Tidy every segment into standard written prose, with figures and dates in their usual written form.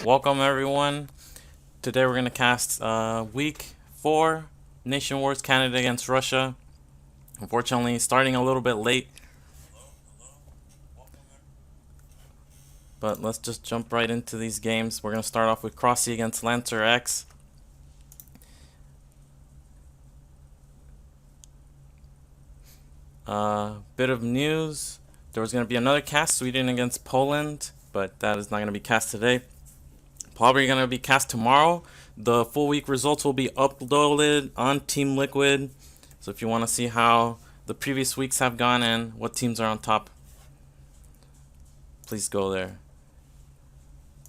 Welcome everyone. Today we're gonna cast week 4 Nation Wars, Canada against Russia. Unfortunately, starting a little bit late, but let's just jump right into these games. We're gonna start off with Crossy against Lancer X. Bit of news. There was going to be another cast, Sweden against Poland, but that is not going to be cast today. Probably going to be cast tomorrow. The full week results will be uploaded on Team Liquid. So if you want to see how the previous weeks have gone and what teams are on top, please go there.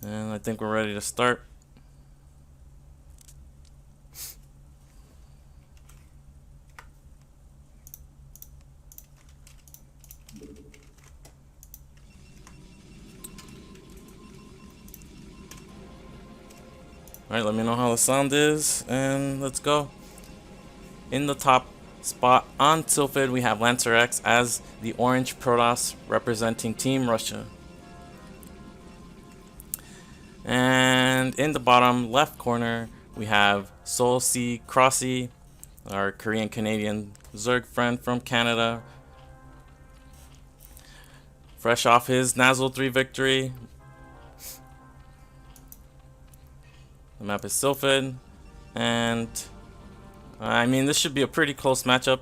And I think we're ready to start. Alright, let me know how the sound is, and let's go. In the top spot on Sylphid, we have Lancer X as the orange Protoss representing Team Russia. And in the bottom left corner, we have SeriOsity Crossy, our Korean-Canadian Zerg friend from Canada. Fresh off his Nazel 3 victory. The map is Sylphid, and I mean, this should be a pretty close matchup.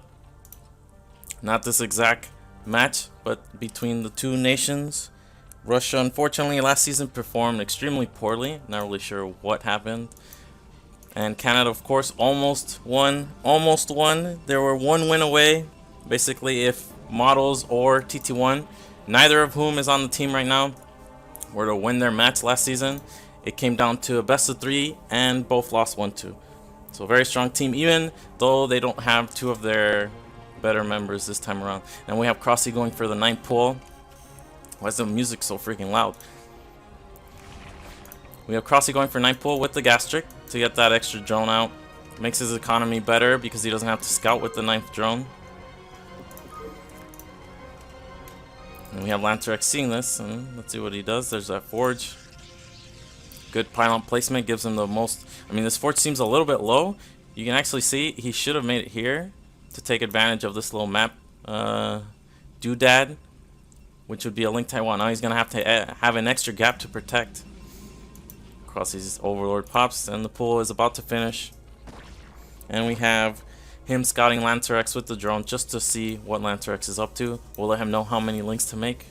Not this exact match, but between the two nations. Russia, unfortunately, last season performed extremely poorly. Not really sure what happened. And Canada, of course, almost won. Almost won. They were one win away. Basically, if Models or TT1, neither of whom is on the team right now, were to win their match last season, it came down to a best of 3, and both lost 1-2. So a very strong team, even though they don't have two of their better members this time around. And we have Crossy going for the 9th pull. Why is the music so freaking loud? We have Crossy going for 9th pull with the gastric to get that extra drone out. Makes his economy better because he doesn't have to scout with the 9th drone. And we have Lancer X seeing this, and let's see what he does. There's that forge. Good pylon placement gives him the most. I mean, this forge seems a little bit low. You can actually see he should have made it here to take advantage of this little map doodad, which would be a link Taiwan. Now he's gonna have to have an extra gap to protect. Crossy's Overlord pops, and the pool is about to finish. And we have him scouting Lancer X with the drone just to see what Lancer X is up to. We'll let him know how many links to make.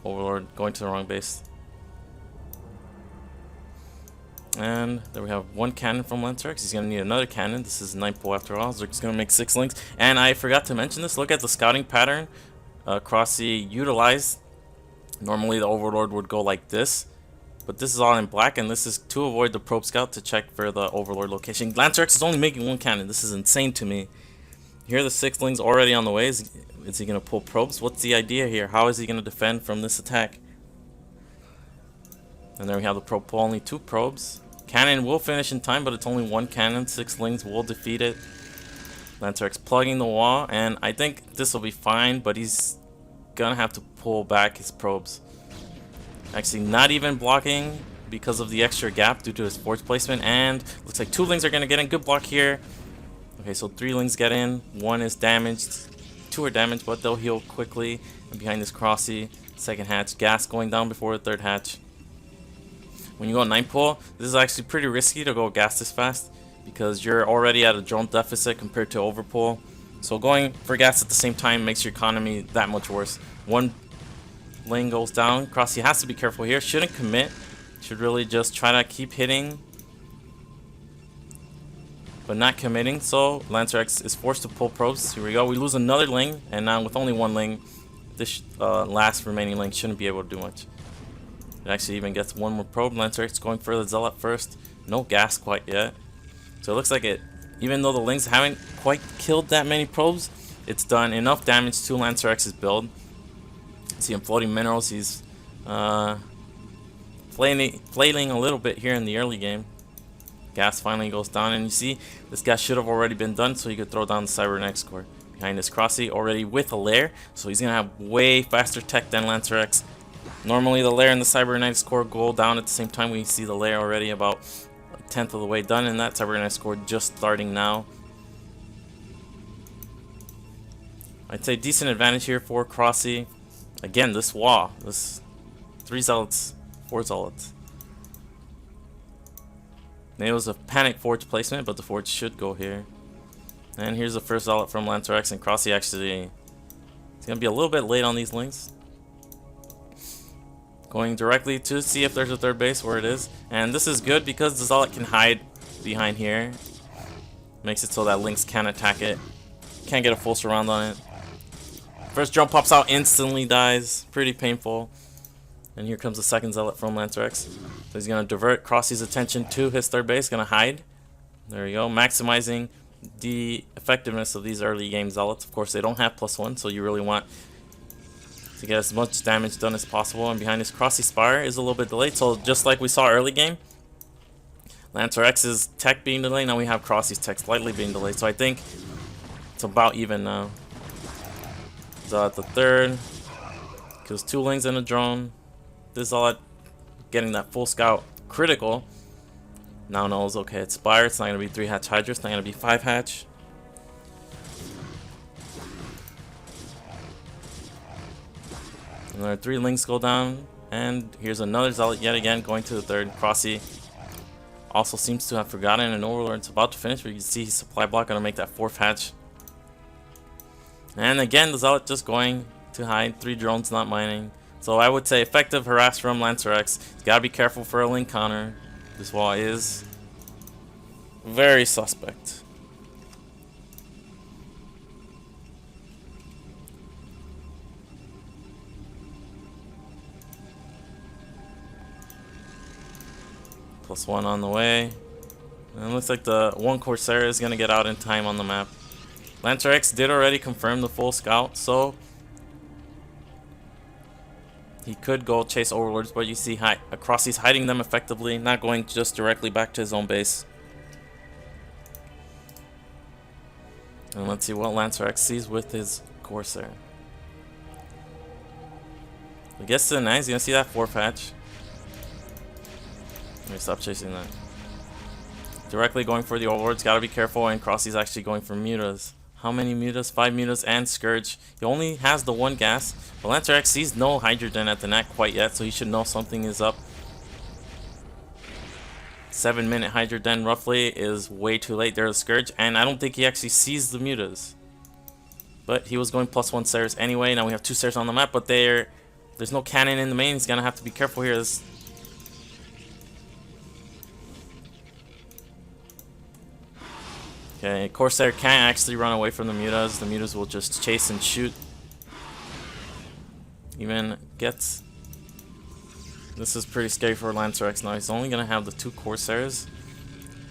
Overlord going to the wrong base. And there we have one cannon from Lancer X. He's going to need another cannon. This is 9th pull after all. Zerg's going to make 6 links. And I forgot to mention this. Look at the scouting pattern Crossy utilized. Normally the Overlord would go like this, but this is all in black, and this is to avoid the probe scout to check for the Overlord location. Lancer X is only making 1 cannon. This is insane to me. Here are the 6 links already on the way. Is he going to pull probes? What's the idea here? How is he going to defend from this attack? And there we have the probe pull, only 2 probes. Cannon will finish in time, but it's only 1 cannon. 6 links will defeat it. Lancer X plugging the wall, and I think this will be fine, but he's gonna have to pull back his probes. Actually, not even blocking because of the extra gap due to his forge placement, and looks like 2 links are gonna get in. Good block here. Okay, so 3 links get in. 1 is damaged. 2 are damaged, but they'll heal quickly. And behind this Crossy, 2nd hatch. Gas going down before the 3rd hatch. When you go 9th pull, this is actually pretty risky to go gas this fast because you're already at a drone deficit compared to overpull. So going for gas at the same time makes your economy that much worse. 1 lane goes down. Crossy has to be careful here. Shouldn't commit. Should really just try to keep hitting, but not committing. So Lancer X is forced to pull probes. Here we go. We lose another lane, and now with only 1 lane, this last remaining lane shouldn't be able to do much. It actually even gets 1 more probe. Lancer X going for the Zealot first. No gas quite yet. So it looks like it, even though the links haven't quite killed that many probes, it's done enough damage to Lancer X's build. See him floating minerals. He's flailing a little bit here in the early game. Gas finally goes down, and you see this guy should have already been done, so he could throw down the Cybernetic core. Behind this Crossy already with a lair, so he's gonna have way faster tech than Lancer X. Normally the lair and the Cybernetics core go down at the same time. We see the lair already about a tenth of the way done, and that Cybernetics core just starting now. I'd say decent advantage here for Crossy. Again, this wall, this 3 zealots, 4 zealots. It was a panic forge placement, but the forge should go here. And here's the first zealot from Lancer X, and Crossy actually, it's gonna be a little bit late on these links. Going directly to see if there's a third base, where it is. And this is good because the zealot can hide behind here. Makes it so that links can't attack it. Can't get a full surround on it. First drone pops out, instantly dies. Pretty painful. And here comes the second zealot from Lancer X. So he's going to divert Crossy's attention to his third base. Going to hide. There we go. Maximizing the effectiveness of these early game zealots. Of course, they don't have +1, so you really want to get as much damage done as possible. And behind his Crossy Spire is a little bit delayed. So just like we saw early game, Lancer X's tech being delayed. Now we have Crossy's tech slightly being delayed. So I think it's about even now. Zealot the third. Kills 2 lings and a drone. This zealot getting that full scout critical. Now knows, okay, it's Spire. It's not going to be 3 hatch Hydra. It's not going to be 5 hatch. Another 3 links go down. And here's another zealot yet again going to the third. Crossy also seems to have forgotten an Overlord. It's about to finish, but you can see his supply block going to make that 4th hatch. And again, the zealot just going to hide. 3 drones not mining. So I would say effective harass from Lancer X. You gotta be careful for a link counter. This wall is very suspect. +1 on the way. And it looks like the 1 Corsair is gonna get out in time on the map. Lancer X did already confirm the full scout, so he could go chase Overlords, but you see Crossy's hiding them effectively, not going just directly back to his own base. And let's see what Lancer X sees with his Corsair. I guess to the 9, he's gonna see that 4th hatch. Let me stop chasing that. Directly going for the Overlords, gotta be careful, and Crossy's actually going for mutas. How many mutas? 5 mutas and Scourge. He only has the 1 gas, but Lancer X sees no Hydrogen at the net quite yet, so he should know something is up. 7-minute Hydrogen roughly is way too late. There's a Scourge, and I don't think he actually sees the mutas. But he was going +1 Seris anyway. Now we have 2 Seris on the map, but there's no cannon in the main. He's gonna have to be careful here. Okay, Corsair can't actually run away from the mutas. The mutas will just chase and shoot. Even gets... This is pretty scary for Lancer X now. He's only going to have the 2 Corsairs.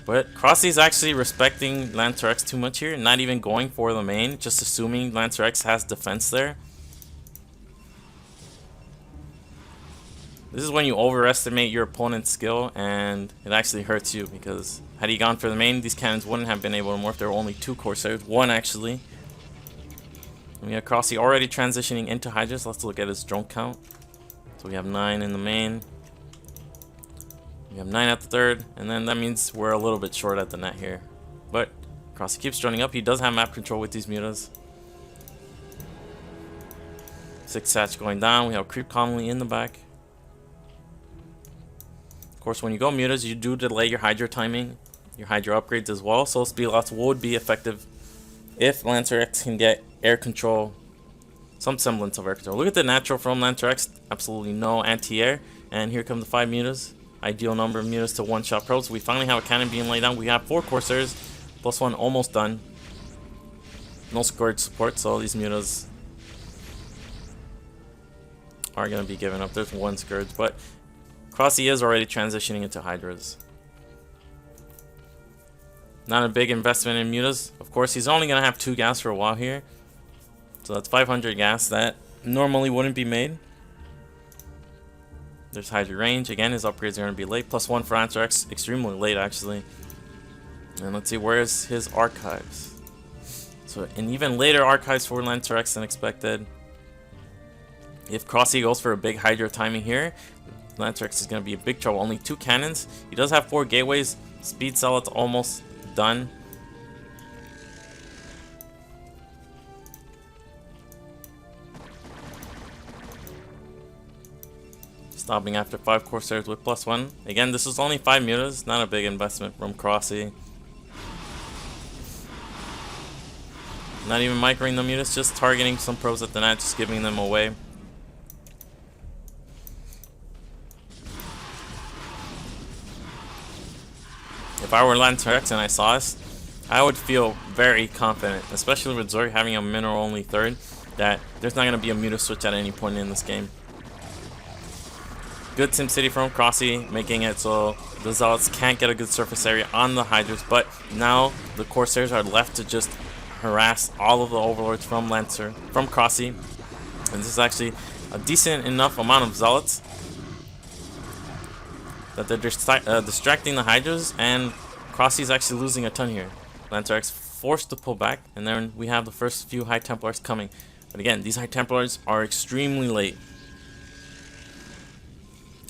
But Crossy's actually respecting Lancer X too much here. Not even going for the main. Just assuming Lancer X has defense there. This is when you overestimate your opponent's skill, and it actually hurts you, because had he gone for the main, these cannons wouldn't have been able to morph. There were only 2 Corsairs, 1 actually. And we have Crossy already transitioning into Hydras. Let's look at his drone count. So we have 9 in the main. We have 9 at the third, and then that means we're a little bit short at the net here. But Crossy keeps droning up. He does have map control with these mutas. 6 hatch going down. We have Creep Conley in the back. Of course, when you go mutas, you do delay your Hydra timing, your Hydra upgrades as well, so speed loss would be effective if Lancer X can get air control, some semblance of air control. Look at the natural from Lancer X, absolutely no anti-air, and here come the 5 mutas. Ideal number of mutas to one-shot probes. We finally have a cannon being laid down. We have 4 Corsairs, +1 almost done. No Scourge support, so these mutas are going to be given up. There's 1 Scourge, but Crossy is already transitioning into Hydras. Not a big investment in mutas. Of course, he's only going to have 2 gas for a while here. So that's 500 gas that normally wouldn't be made. There's Hydra range. Again, his upgrades are going to be late. +1 for Lancer X. Extremely late, actually. And let's see, where's his archives? So an even later archives for Lancer X than expected. If Crossy goes for a big Hydra timing here, Lancer X is going to be in big trouble. Only 2 cannons. He does have 4 gateways. Speed Zealot's almost done. Stopping after 5 Corsairs with +1. Again, this is only 5 mutas. Not a big investment from Crossy. Not even microing the mutas, just targeting some probes at the net, just giving them away. If I were Lancer X and I saw this, I would feel very confident, especially with Zori having a mineral-only third, that there's not going to be a muta switch at any point in this game. Good SimCity from Crossy, making it so the Zealots can't get a good surface area on the Hydras, but now the Corsairs are left to just harass all of the Overlords from Crossy. And this is actually a decent enough amount of Zealots that they're distracting the Hydras, and Crossy's actually losing a ton here. Lancer X forced to pull back, and then we have the first few High Templars coming. But again, these High Templars are extremely late.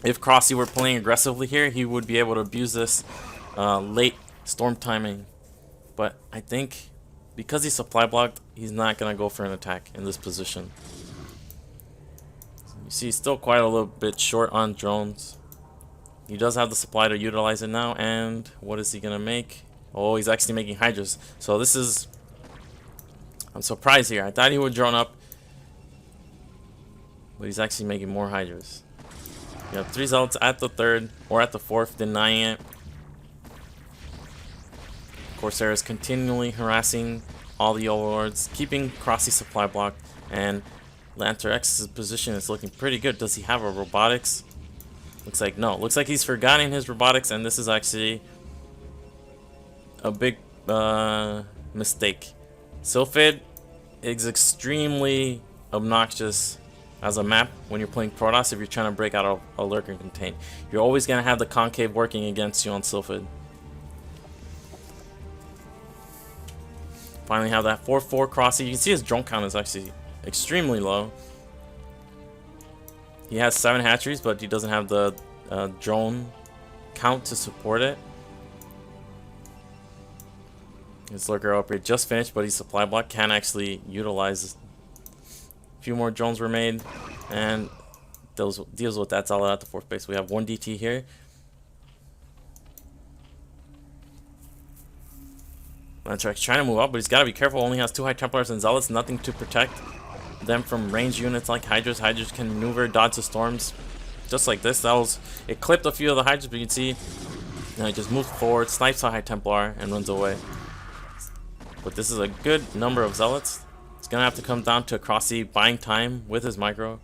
If Crossy were playing aggressively here, he would be able to abuse this late storm timing. But I think because he's supply blocked, he's not going to go for an attack in this position. You see, he's still quite a little bit short on drones. He does have the supply to utilize it now, and what is he going to make? Oh, he's actually making Hydras. So this is... I'm surprised here. I thought he would drone up, but he's actually making more Hydras. You have 3 Zealots at the 3rd, or at the 4th, denying it. Corsair is continually harassing all the Overlords, keeping Crossy supply blocked, and Lancer X's position is looking pretty good. Does he have a robotics? Looks like no. Looks like he's forgotten his robotics, and this is actually a big mistake. Sylphid is extremely obnoxious as a map when you're playing Protoss if you're trying to break out of a lurker and contain. You're always going to have the concave working against you on Sylphid. Finally have that 4-4 Crossy. You can see his drone count is actually extremely low. He has 7 hatcheries, but he doesn't have the drone count to support it. His lurker upgrade just finished, but his supply block can actually utilize. A few more drones were made, and those deals with that Zealot at the 4th base. We have 1 DT here. Lancer X trying to move up, but he's got to be careful. Only has 2 High Templars and Zealots, nothing to protect them from range units like Hydras. Hydras can maneuver, dodge the storms, just like this. It clipped a few of the Hydras, but you can see, he just moves forward, snipes a High Templar, and runs away. But this is a good number of Zealots. It's gonna have to come down to Crossy buying time with his micro.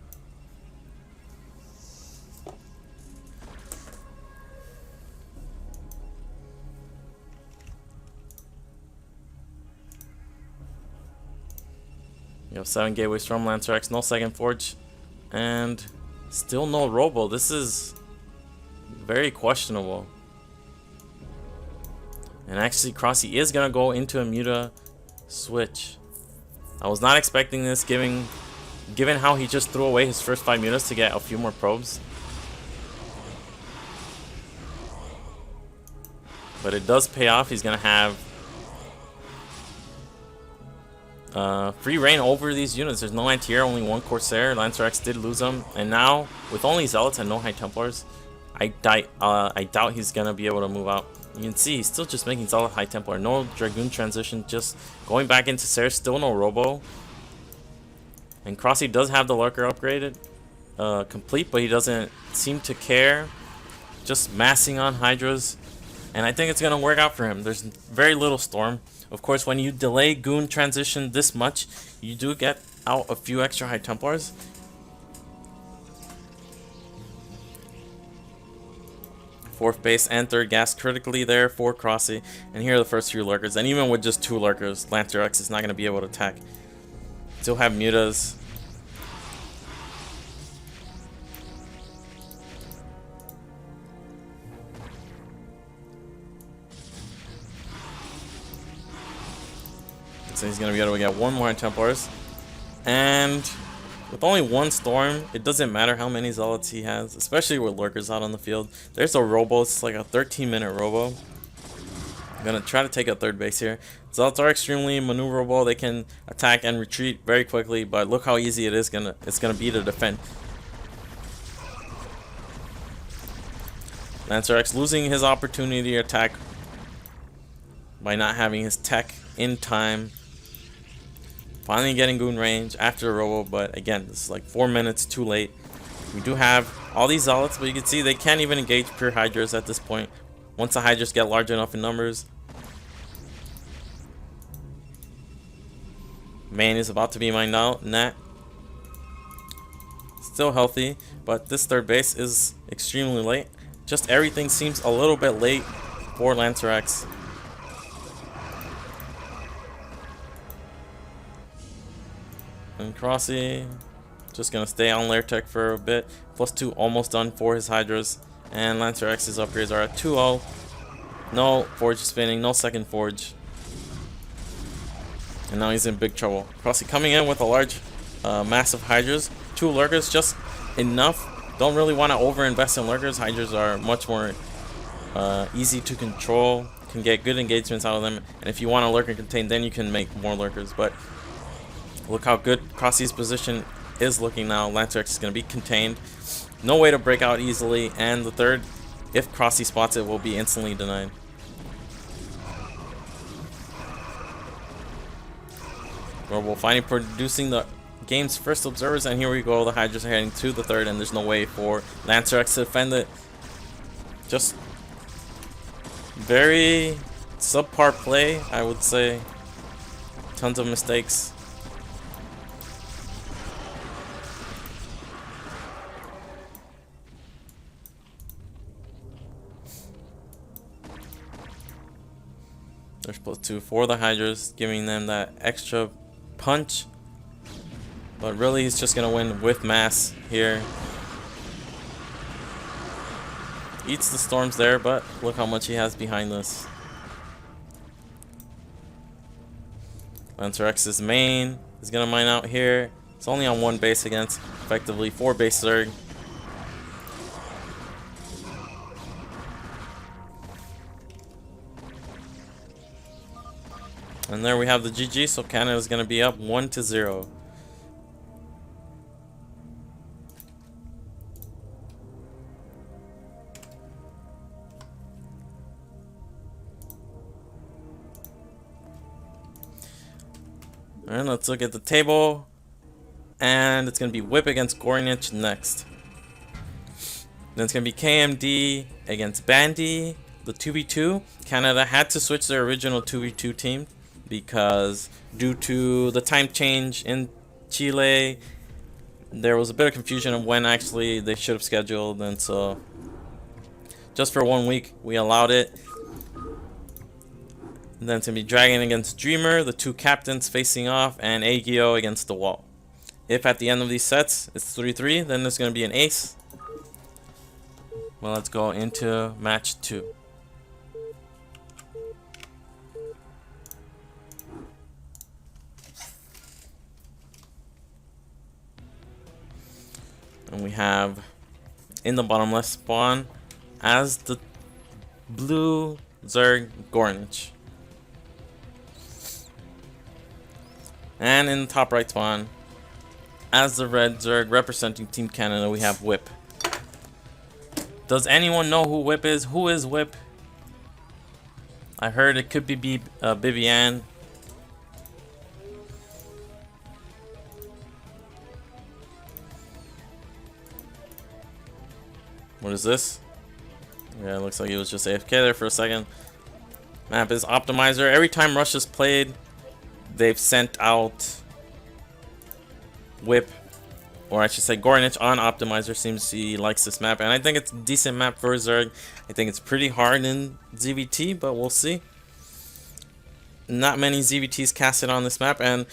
You have 7 gateways from Lancer X, no second forge, and still no robo. This is very questionable. And actually, Crossy is gonna go into a muta switch. I was not expecting this, given how he just threw away his first 5 mutas to get a few more probes. But it does pay off. He's gonna have free reign over these units. There's no anti-air, only 1 Corsair. Lancer X did lose them, and now with only Zealots and no High Templars, I doubt he's gonna be able to move out. You can see he's still just making Zealot High Templar. No Dragoon transition, just going back into Ser. Still no Robo. And Crossy does have the Lurker upgraded complete, but he doesn't seem to care. Just massing on Hydras, and I think it's gonna work out for him. There's very little storm. Of course, when you delay Goon transition this much, you do get out a few extra High Templars. Fourth base and 3rd gas critically there for Crossy. And here are the first few lurkers. And even with just 2 lurkers, Lancer X is not going to be able to attack. Still have mutas. So he's going to be able to get 1 more Templars. And With only one storm, it doesn't matter how many zealots he has, especially with lurkers out on the field. There's a robo, it's like a 13-minute robo. I'm gonna try to take a third base here. Zealots are extremely maneuverable. They can attack and retreat very quickly, but look how easy it's gonna be to defend. Lancer X losing his opportunity to attack by not having his tech in time. Finally getting goon range after the robo, but again, this is like 4 minutes too late. We do have all these zealots, but you can see they can't even engage pure hydras at this point. Once the hydras get large enough in numbers. Main is about to be mined out. Nat still healthy, but this third base is extremely late. Just everything seems a little bit late for Lancer X. And Crossy just gonna stay on lair tech for a bit. +2 almost done for his hydras. And Lancer X's upgrades are at 2-0. No forge spinning, no second forge. And now he's in big trouble. Crossy coming in with a large, massive hydras. 2 lurkers, just enough. Don't really want to overinvest in lurkers. Hydras are much more easy to control. Can get good engagements out of them. And if you want a lurker contained, then you can make more lurkers. But look how good Crossy's position is looking now. Lancer X is going to be contained. No way to break out easily. And the third, if Crossy spots it, will be instantly denied. Robo finally producing the game's first observers, and here we go. The hydras are heading to the third, and there's no way for Lancer X to defend it. Just very subpar play, I would say. Tons of mistakes. There's +2 for the hydras, giving them that extra punch. But really, he's just gonna win with mass here. Eats the storms there, but look how much he has behind this. Lancer X's main is gonna mine out here. It's only on 1 base against effectively 4 base Zerg. And there we have the GG, so Canada's gonna be up 1-0. Alright, let's look at the table. And it's going to be Whip against Gornich next. Then it's going to be KMD against Bandy, the 2v2. Canada had to switch their original 2v2 team because due to the time change in Chile, there was a bit of confusion of when actually they should have scheduled. And so just for 1 week, we allowed it. And then it's going to be Dragon against Dreamer, the 2 captains facing off, and Agio against the wall. If at the end of these sets it's 3-3, then there's going to be an ace. Well, let's go into match 2. And we have in the bottom left spawn as the blue Zerg Gornich. And in the top right spawn, as the red Zerg representing Team Canada, we have Whip. Does anyone know who Whip is? Who is Whip? I heard it could be Bibian. What is this? Yeah, it looks like he was just AFK there for a second. Map is Optimizer. Every time Rush is played, they've sent out Whip, or I should say Gornich on Optimizer. Seems he likes this map, and I think it's a decent map for Zerg. I think it's pretty hard in ZVT, but we'll see. Not many ZVTs casted on this map, and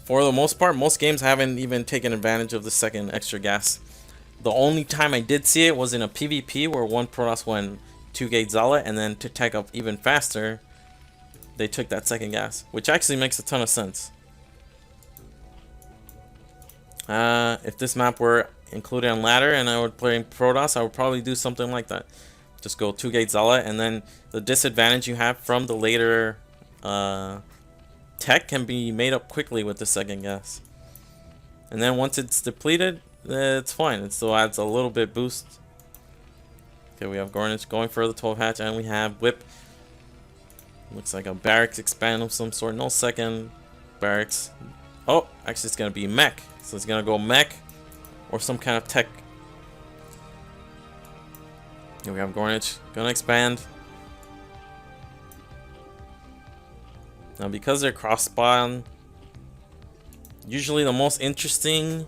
for the most part, most games haven't even taken advantage of the second extra gas. The only time I did see it was in a PvP where one Protoss went 2-gate Zealot, and then to tech up even faster, they took that second gas, which actually makes a ton of sense. If this map were included on ladder and I would play Protoss, I would probably do something like that. Just go 2-gate Zealot, and then the disadvantage you have from the later tech can be made up quickly with the second guess. And then once it's depleted, it's fine. It still adds a little bit boost. Okay, we have Gornich going for the 12 hatch, and we have Whip. Looks like a barracks expand of some sort. No second barracks. Oh, actually it's gonna be mech. So it's gonna go mech or some kind of tech. Here we have Gornich gonna expand. Now because they're cross spawn, usually the most interesting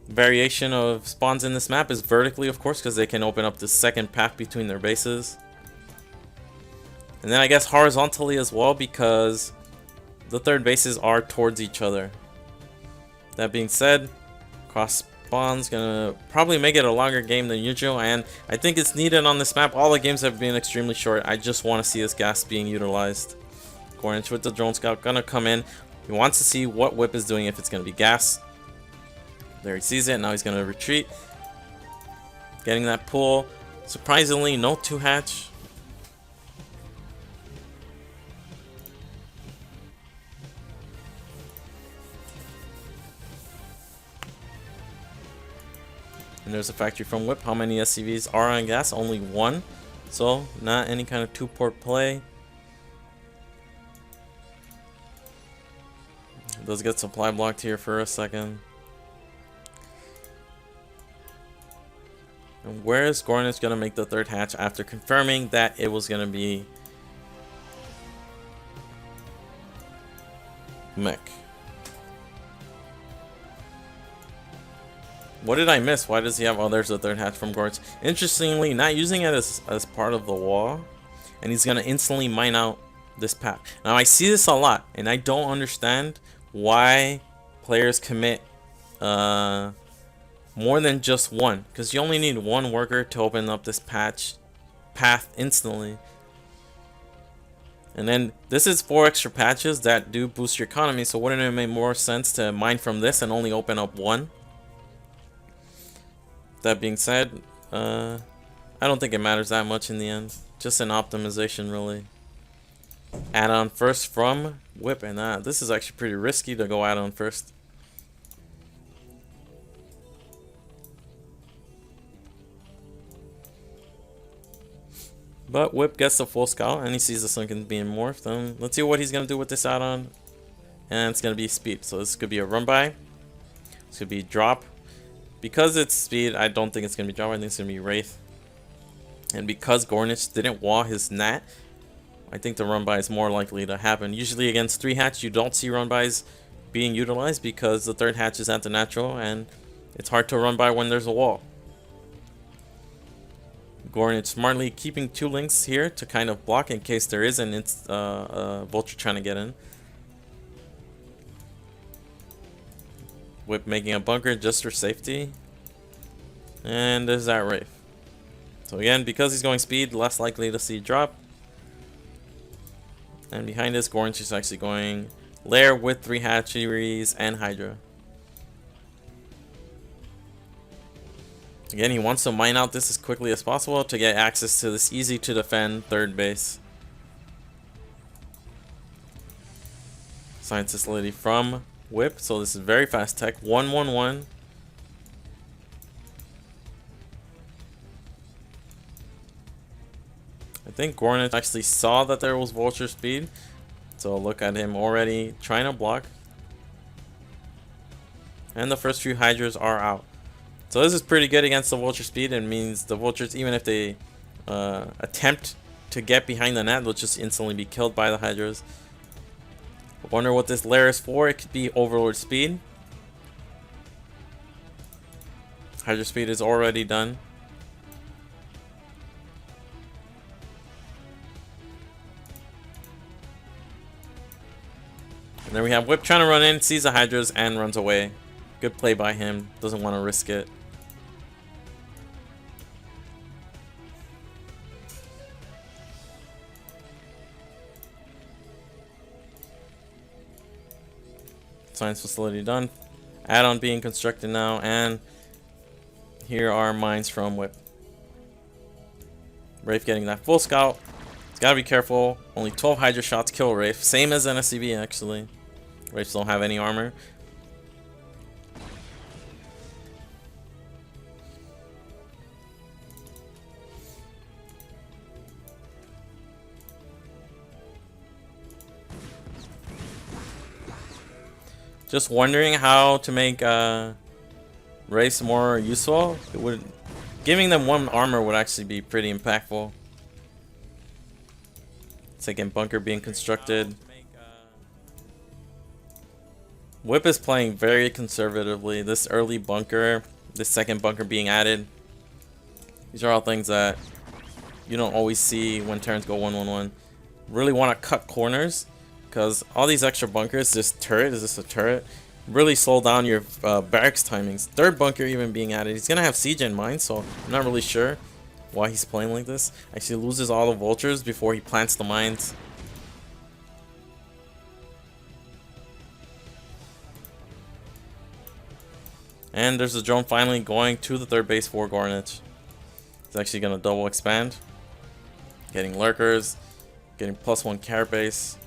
variation of spawns in this map is vertically, of course, because they can open up the second path between their bases. And then I guess horizontally as well, because the third bases are towards each other. That being said, cross spawn's gonna probably make it a longer game than usual, and I think it's needed on this map. All the games have been extremely short. I just want to see this gas being utilized. Gornich with the drone scout gonna come in. He wants to see what Whip is doing, if it's gonna be gas. There, he sees it. Now he's gonna retreat. Getting that pull. Surprisingly, no 2-hatch. And there's a factory from Whip. How many SCVs are on gas? Only 1. So, not any kind of 2-port play. Does get supply blocked here for a second. And where is Gornich gonna make the 3rd hatch after confirming that it was gonna be mech? What did I miss? Why does he have... Oh, there's the 3rd hatch from Gornich. Interestingly, not using it as part of the wall. And he's going to instantly mine out this path. Now, I see this a lot. And I don't understand why players commit more than just one. Because you only need one worker to open up this path instantly. And then this is 4 extra patches that do boost your economy. So wouldn't it make more sense to mine from this and only open up one? That being said, I don't think it matters that much in the end. Just an optimization, really. Add-on first from Whip, and this is actually pretty risky to go add-on first. But Whip gets the full scout, and he sees the Sunken being morphed. Let's see what he's going to do with this add-on. And it's going to be speed. So this could be a run-by. This could be drop. Because it's speed, I don't think it's going to be drop. I think it's going to be Wraith. And because Gornich didn't wall his Nat, I think the run-by is more likely to happen. Usually against 3-hatch, you don't see run-bys being utilized because the 3rd hatch is at the natural, and it's hard to run by when there's a wall. Gornich smartly keeping 2 links here to kind of block in case there is an Vulture trying to get in. Whip making a bunker just for safety. And there's that Wraith. So again, because he's going speed, less likely to see drop. And behind this, Gornich is actually going lair with 3 hatcheries and Hydra. Again, he wants to mine out this as quickly as possible to get access to this easy to defend 3rd base. Science facility from Whip, so this is very fast tech. 1-1-1. I think Gornich actually saw that there was Vulture speed, so look at him already trying to block. And the first few Hydras are out. So this is pretty good against the Vulture speed. It means the Vultures, even if they attempt to get behind the net, they'll just instantly be killed by the Hydras. I wonder what this lair is for. It could be Overlord speed. Hydra speed is already done. And then we have Whip trying to run in, sees the Hydras, and runs away. Good play by him. Doesn't want to risk it. Science facility done. Add-on being constructed now, and here are mines from Whip. Wraith getting that full scout. He's gotta be careful. Only 12 Hydra shots kill Wraith. Same as NSCB actually. Wraiths don't have any armor. Just wondering how to make Wraiths more useful. Giving them one armor would actually be pretty impactful. Second bunker being constructed. Whip is playing very conservatively. This early bunker, this second bunker being added. These are all things that you don't always see when turns go 1-1-1. Really want to cut corners, because all these extra bunkers, this turret, is this a turret? Really slow down your barracks timings. Third bunker even being added. He's going to have siege in mind, so I'm not really sure why he's playing like this. Actually loses all the vultures before he plants the mines. And there's a drone finally going to the third base for Gornich. He's actually going to double expand. Getting lurkers. Getting +1 carrot base.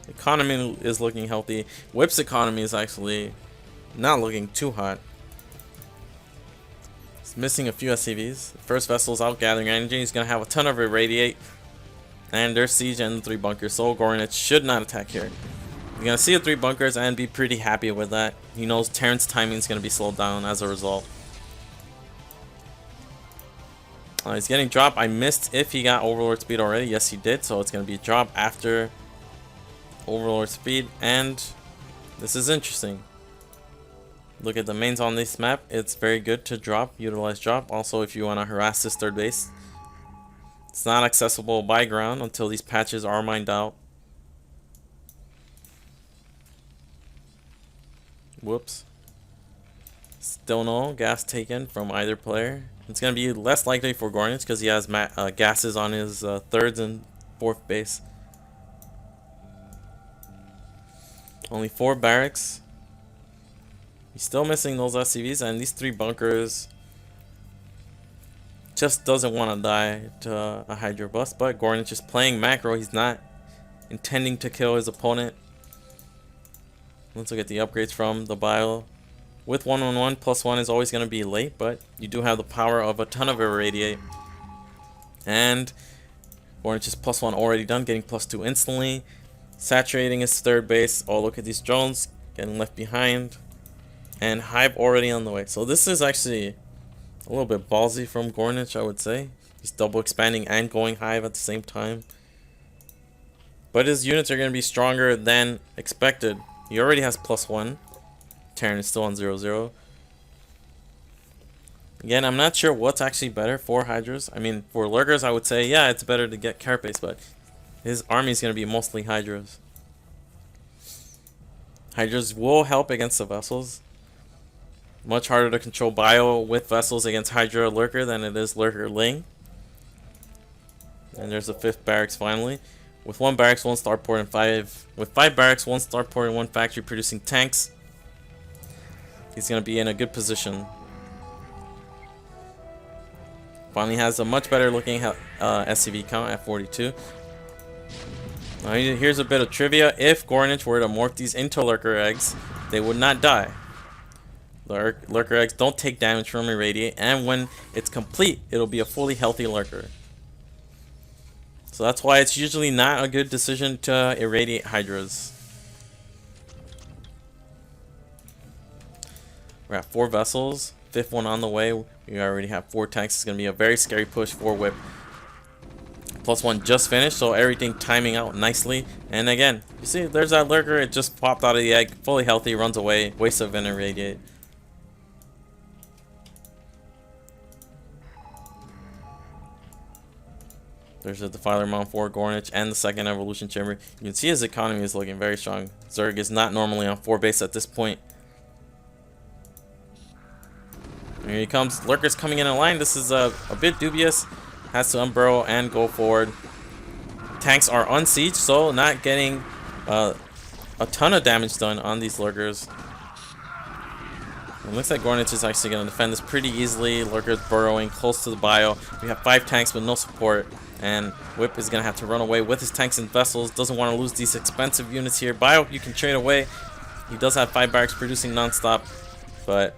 Economy is looking healthy. Whip's economy is actually not looking too hot. He's missing a few SCVs. First vessel's out gathering energy. He's going to have a ton of irradiate. And there's siege and the 3 bunkers. So Gornich should not attack here. You're going to see the 3 bunkers and be pretty happy with that. He knows Terran's timing is going to be slowed down as a result. He's getting drop. I missed if he got Overlord speed already. Yes, he did. So it's going to be a drop after Overlord speed. And this is interesting. Look at the mains on this map. It's very good to drop, utilize drop. Also, if you want to harass this third base, it's not accessible by ground until these patches are mined out. Whoops. Still no gas taken from either player. It's going to be less likely for Gornich because he has gases on his third and fourth base. Only 4 barracks. He's still missing those SCVs, and these 3 bunkers just doesn't want to die to a Hydra bust. But Gornich is playing macro. He's not intending to kill his opponent. Let's look at the upgrades from the bio. With 1-1-1, +1 is always going to be late, but you do have the power of a ton of irradiate. And Gornich is +1 already done, getting +2 instantly. Saturating his third base. Oh, look at these drones getting left behind. And Hive already on the way. So this is actually a little bit ballsy from Gornich, I would say. He's double expanding and going Hive at the same time. But his units are going to be stronger than expected. He already has +1. Terran is still on 0-0. Again, I'm not sure what's actually better for Hydras. I mean, for Lurkers, I would say, yeah, it's better to get Carapace, but his army is going to be mostly Hydras. Hydras will help against the vessels. Much harder to control bio with vessels against Hydra Lurker than it is Lurker Ling. And there's the 5th barracks finally. With 1 barracks, 1 starport, and 5. With 5 barracks, 1 starport, and 1 factory producing tanks, he's going to be in a good position. Finally has a much better looking SCV count at 42. Now here's a bit of trivia. If Gornich were to morph these into Lurker eggs, they would not die. The Lurker eggs don't take damage from irradiate, and when it's complete, it'll be a fully healthy Lurker. So that's why it's usually not a good decision to irradiate Hydras. We're at 4 vessels, 5th one on the way. We already have 4 tanks. It's going to be a very scary push for Whip. +1 just finished, so everything timing out nicely. And again, you see, there's that Lurker. It just popped out of the egg, fully healthy, runs away, waste of an irradiate. There's a Defiler Mount for Gornich and the 2nd Evolution Chamber. You can see his economy is looking very strong. Zerg is not normally on 4 base at this point. Here he comes. Lurker's coming in line. This is a bit dubious. Has to unburrow and go forward. Tanks are on siege, so not getting a ton of damage done on these lurkers. It looks like Gornich is actually going to defend this pretty easily. Lurkers burrowing close to the bio. We have 5 tanks with no support. And Whip is going to have to run away with his tanks and vessels. Doesn't want to lose these expensive units here. Bio, you can trade away. He does have 5 barracks producing non-stop. But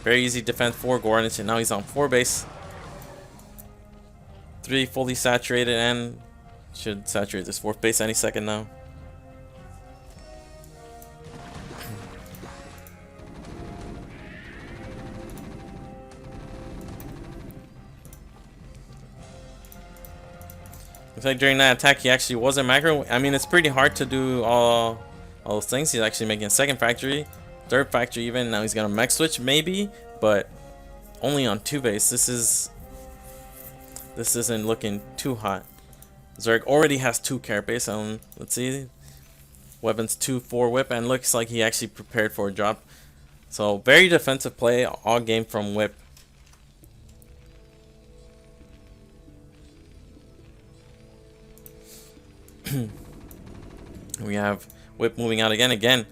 very easy defense for Gornich. And now he's on 4 base. 3 fully saturated and should saturate this 4th base any second now. Looks like during that attack he actually wasn't macro. I mean, it's pretty hard to do all those things. He's actually making a 2nd factory, 3rd factory even. Now he's gonna mech switch maybe, but only on 2 base. This isn't looking too hot. Zerg already has 2 carapace on, let's see, weapons 2, 4 whip, and looks like he actually prepared for a drop. So very defensive play all game from Whip. We have Whip moving out again.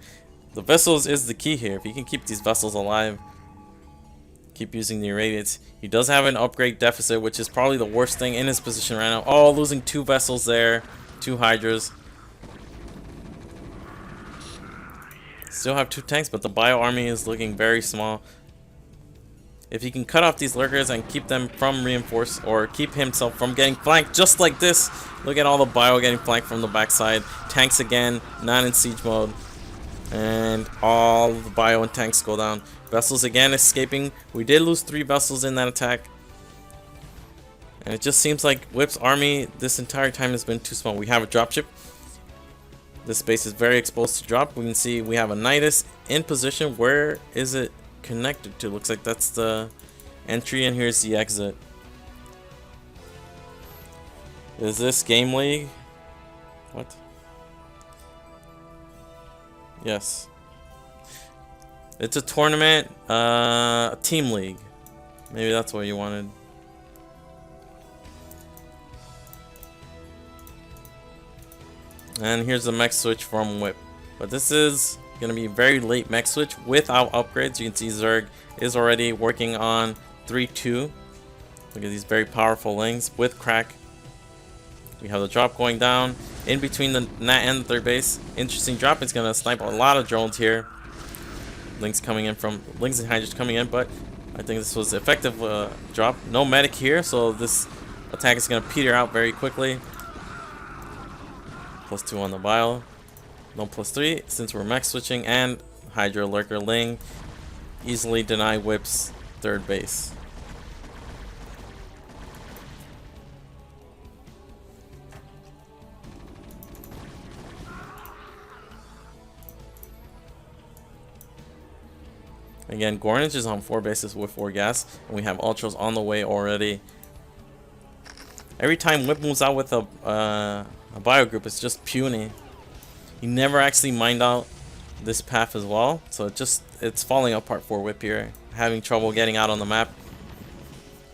The vessels is the key here. If he can keep these vessels alive, keep using the irradiates. He does have an upgrade deficit, which is probably the worst thing in his position right now. Oh, losing 2 vessels there, 2 hydras. Still have 2 tanks, but the bio army is looking very small. If he can cut off these lurkers and keep them from reinforce, or keep himself from getting flanked just like this. Look at all the bio getting flanked from the backside. Tanks again, not in siege mode. And all the bio and tanks go down. Vessels again escaping. We did lose 3 vessels in that attack. And it just seems like Whip's army this entire time has been too small. We have a dropship. This space is very exposed to drop. We can see we have a Nidus in position. Where is it connected to? Looks like that's the entry, and here's the exit. Is this game league? What? Yes. It's a tournament, a team league. Maybe that's what you wanted. And here's the mech switch from Whip. But this is gonna be very late mech switch without upgrades. You can see Zerg is already working on 3-2. Look at these very powerful lings with crack. We have the drop going down in between the Nat and the 3rd base. Interesting drop. It's gonna snipe a lot of drones here. Lings coming in from Lings and Hydras coming in, but I think this was effective drop. No medic here, so this attack is gonna peter out very quickly. +2 on the bio. No +3 since we're mech switching, and Hydra Lurker Ling easily deny Whip's 3rd base. Again, Gornich is on 4 bases with 4 gas, and we have Ultras on the way already. Every time Whip moves out with a bio group, it's just puny. He never actually mined out this path as well, so it's falling apart for Whip here. Having trouble getting out on the map,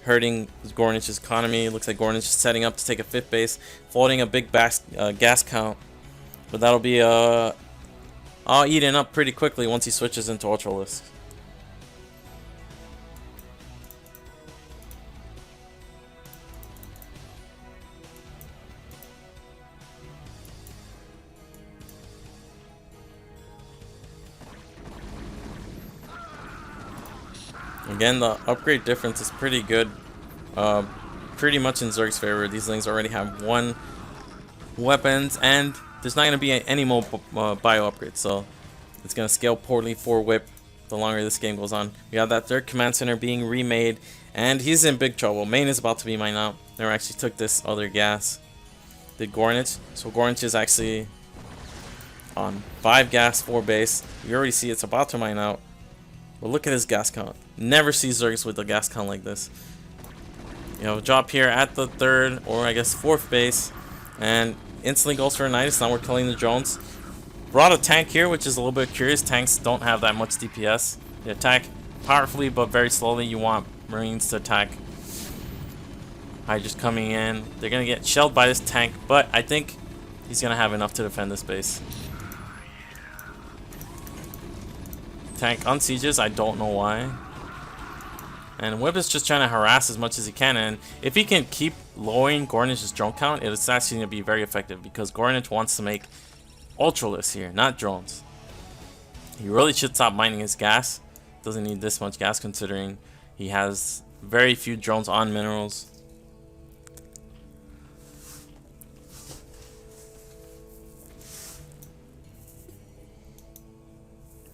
hurting Gornich's economy. Looks like Gornich is setting up to take a 5th base, floating a big gas count, but that'll be all eaten up pretty quickly once he switches into Ultralisk. Again, the upgrade difference is pretty good. Pretty much in Zerg's favor. These things already have 1 weapons, and there's not going to be any more bio upgrades, so it's going to scale poorly for Whip the longer this game goes on. We have that 3rd command center being remade, and he's in big trouble. Main is about to be mined out. Never actually took this other gas. Did Gornich. So Gornich is actually on 5 gas, 4 base. You already see it's about to mine out. But look at his gas count. Never see Zergs with a gas count like this. You know, drop here at the 3rd, or I guess 4th base, and instantly goes for a Nidus. Now we're killing the drones. Brought a tank here, which is a little bit curious. Tanks don't have that much DPS. They attack powerfully, but very slowly. You want Marines to attack. Hydras coming in. They're going to get shelled by this tank, but I think he's gonna have enough to defend this base. Tank unsieges, I don't know why. And Whip is just trying to harass as much as he can, and if he can keep lowering Gornich's drone count, it's actually going to be very effective, because Gornich wants to make Ultralists here, not drones. He really should stop mining his gas. Doesn't need this much gas considering he has very few drones on minerals.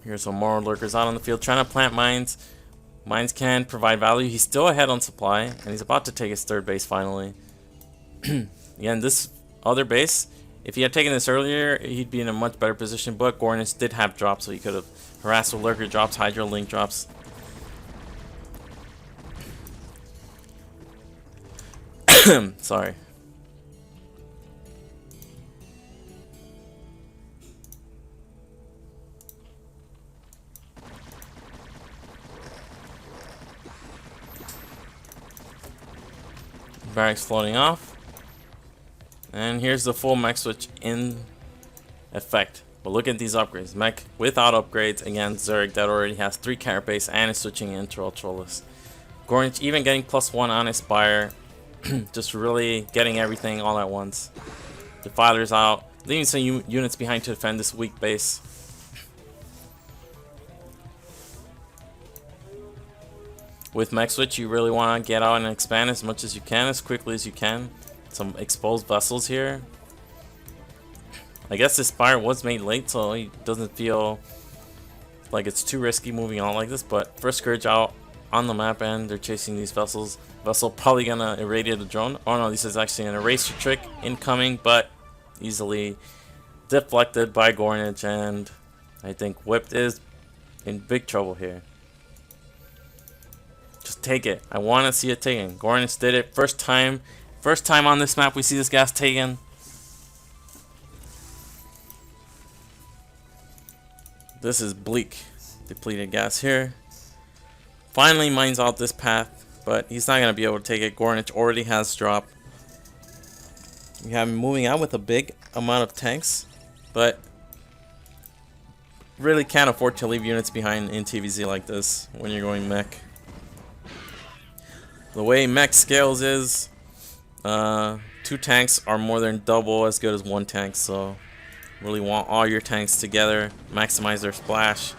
Here's some more lurkers out on the field trying to plant mines. Mines can provide value. He's still ahead on supply, and he's about to take his third base finally. Again, this other base, if he had taken this earlier, he'd be in a much better position, but Gornich did have drops, so he could have harassed with lurker drops, hydro link drops. Sorry. Barracks floating off. And here's the full mech switch in effect. But look at these upgrades. Mech without upgrades against Zerg that already has 3 carapace and is switching into Ultralists. Gornich even getting +1 on his Spire. Just really getting everything all at once. Defilers out. Leaving some units behind to defend this weak base. With mech switch, you really want to get out and expand as much as you can, as quickly as you can. Some exposed vessels here. I guess this Spire was made late, so he doesn't feel like it's too risky moving on like this. But first Scourge out on the map, and they're chasing these vessels. Vessel probably gonna irradiate the drone. Oh no, this is actually an eraser trick incoming, but easily deflected by Gornich, and I think Whipped is in big trouble here. Just take it. I want to see it taken. Gornich did it. First time on this map we see this gas taken. This is bleak. Depleted gas here. Finally mines out this path, but he's not going to be able to take it. Gornich already has drop. We have him moving out with a big amount of tanks, but really can't afford to leave units behind in TVZ like this when you're going mech. The way mech scales is 2 tanks are more than double as good as 1 tank, so really want all your tanks together, maximize their splash.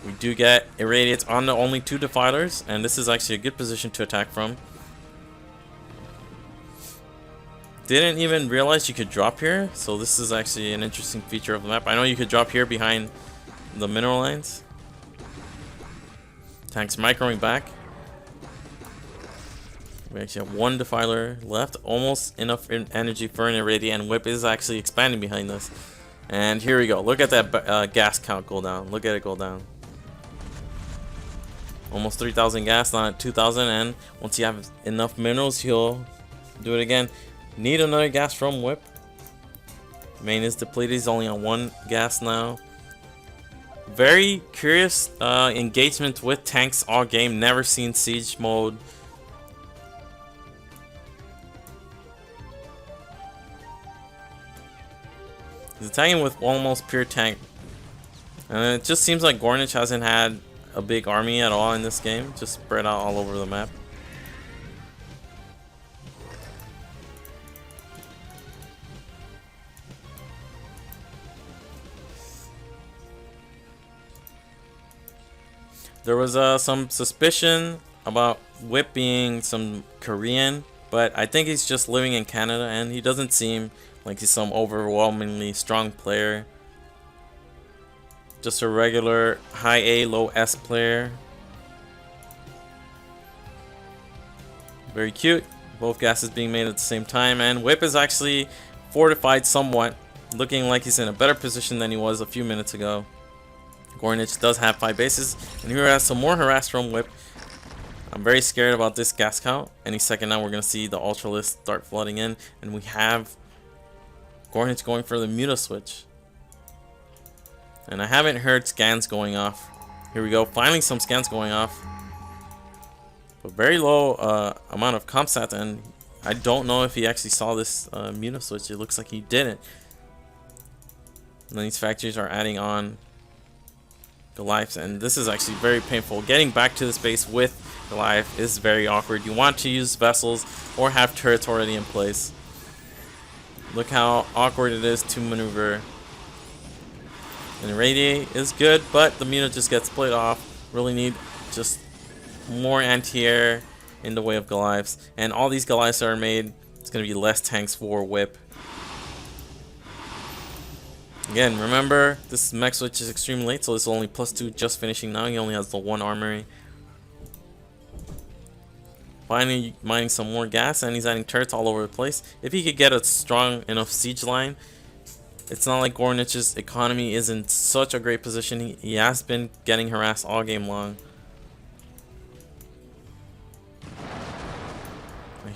We do get irradiates on the only 2 defilers, and this is actually a good position to attack from. Didn't even realize you could drop here, so this is actually an interesting feature of the map. I know you could drop here behind the mineral lines. Tanks microing back. We actually have 1 defiler left, almost enough energy for an irradiate, and Whip is actually expanding behind this. And here we go. Look at that gas count go down. Look at it go down. Almost 3,000 gas, not at 2,000, and once you have enough minerals, he'll do it again. Need another gas from Whip. Main is depleted. He's only on 1 gas now. Very curious engagement with tanks all game. Never seen siege mode. He's attacking with almost pure tank. And it just seems like Gornich hasn't had a big army at all in this game. Just spread out all over the map. There was some suspicion about Whip being some Korean, but I think he's just living in Canada, and he doesn't seem like he's some overwhelmingly strong player. Just a regular high A, low S player. Very cute. Both gases being made at the same time, and Whip is actually fortified somewhat, looking like he's in a better position than he was a few minutes ago. Gornich does have 5 bases, and here has some more harass from Whip. I'm very scared about this gas count. Any second now we're going to see the Ultralists start flooding in, and we have Gornich going for the Muta switch. And I haven't heard scans going off. Here we go, finally some scans going off. But very low amount of comp stats, and I don't know if he actually saw this Muta switch. It looks like he didn't. And then these factories are adding on Goliaths, and this is actually very painful. Getting back to the space with Goliath is very awkward. You want to use vessels or have turrets already in place. Look how awkward it is to maneuver. And Radiate is good, but the Muta just gets split off. Really need just more anti-air in the way of Goliaths. And all these Goliaths that are made, it's going to be less tanks for Whip. Again, remember, this mech switch is extremely late, so it's only +2 just finishing now. He only has the 1 armory. Finally mining some more gas, and he's adding turrets all over the place. If he could get a strong enough siege line, it's not like Gornich's economy is in such a great position. He has been getting harassed all game long.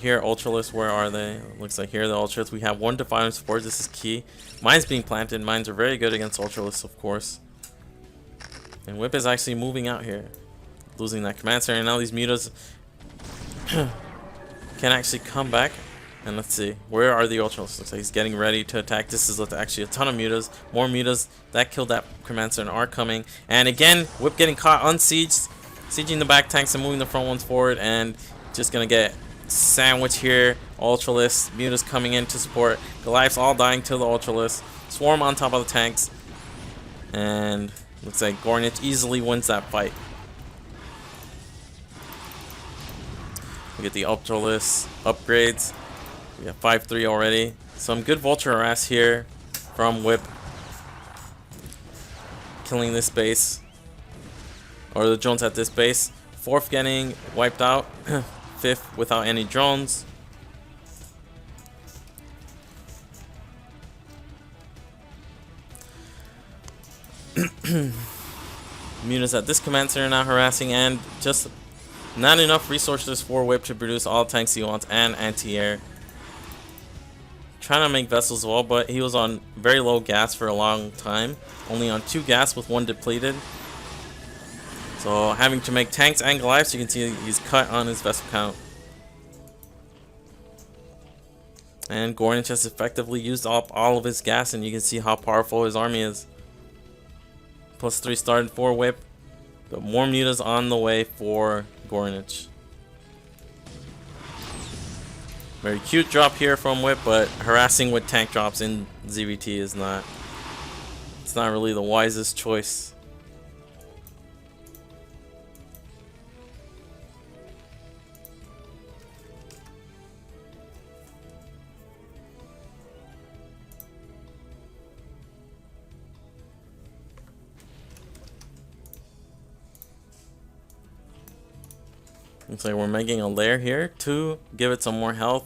Here, Ultralists, where are they? Looks like here the Ultralists. We have 1 Defiant support. This is key. Mines being planted. Mines are very good against Ultralists, of course. And Whip is actually moving out here, losing that command center. And now these Mutas can actually come back. And let's see, where are the Ultralists? Looks like he's getting ready to attack. This is actually a ton of Mutas. More Mutas that killed that command center are coming. And again, Whip getting caught unsieged, sieging the back tanks and moving the front ones forward, and just gonna get sandwich here. Ultralists, Mutas coming in to support. Goliaths all dying to the Ultralists. Swarm on top of the tanks. And looks like Gornich easily wins that fight. We get the Ultralists upgrades. We have 5-3 already. Some good vulture harass here from Whip. Killing this base. Or the drones at this base. 4th getting wiped out. 5th without any drones. Mutas at this command center now harassing, and just not enough resources for Whip to produce all tanks he wants and anti-air. Trying to make vessels as well, but he was on very low gas for a long time. Only on 2 gas with 1 depleted. So having to make tanks and Goliaths, you can see he's cut on his vessel count. And Gornich has effectively used up all of his gas, and you can see how powerful his army is. +3 started for Whip, but more Mutas on the way for Gornich. Very cute drop here from Whip, but harassing with tank drops in ZVT is not, it's not really the wisest choice. Looks like we're making a lair here to give it some more health,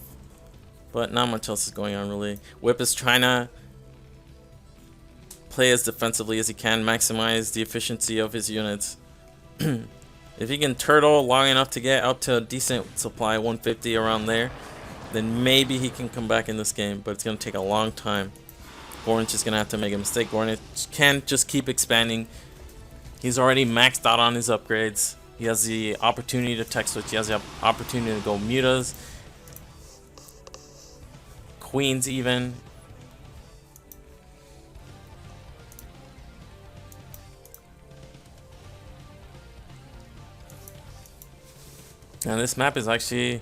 but not much else is going on really. Whip is trying to play as defensively as he can, maximize the efficiency of his units. If he can turtle long enough to get up to a decent supply, 150 around there, then maybe he can come back in this game, but it's going to take a long time. Gornich is going to have to make a mistake. Gornich can't just keep expanding. He's already maxed out on his upgrades. He has the opportunity to tech switch. He has the opportunity to go Mutas, Queens even. And this map is actually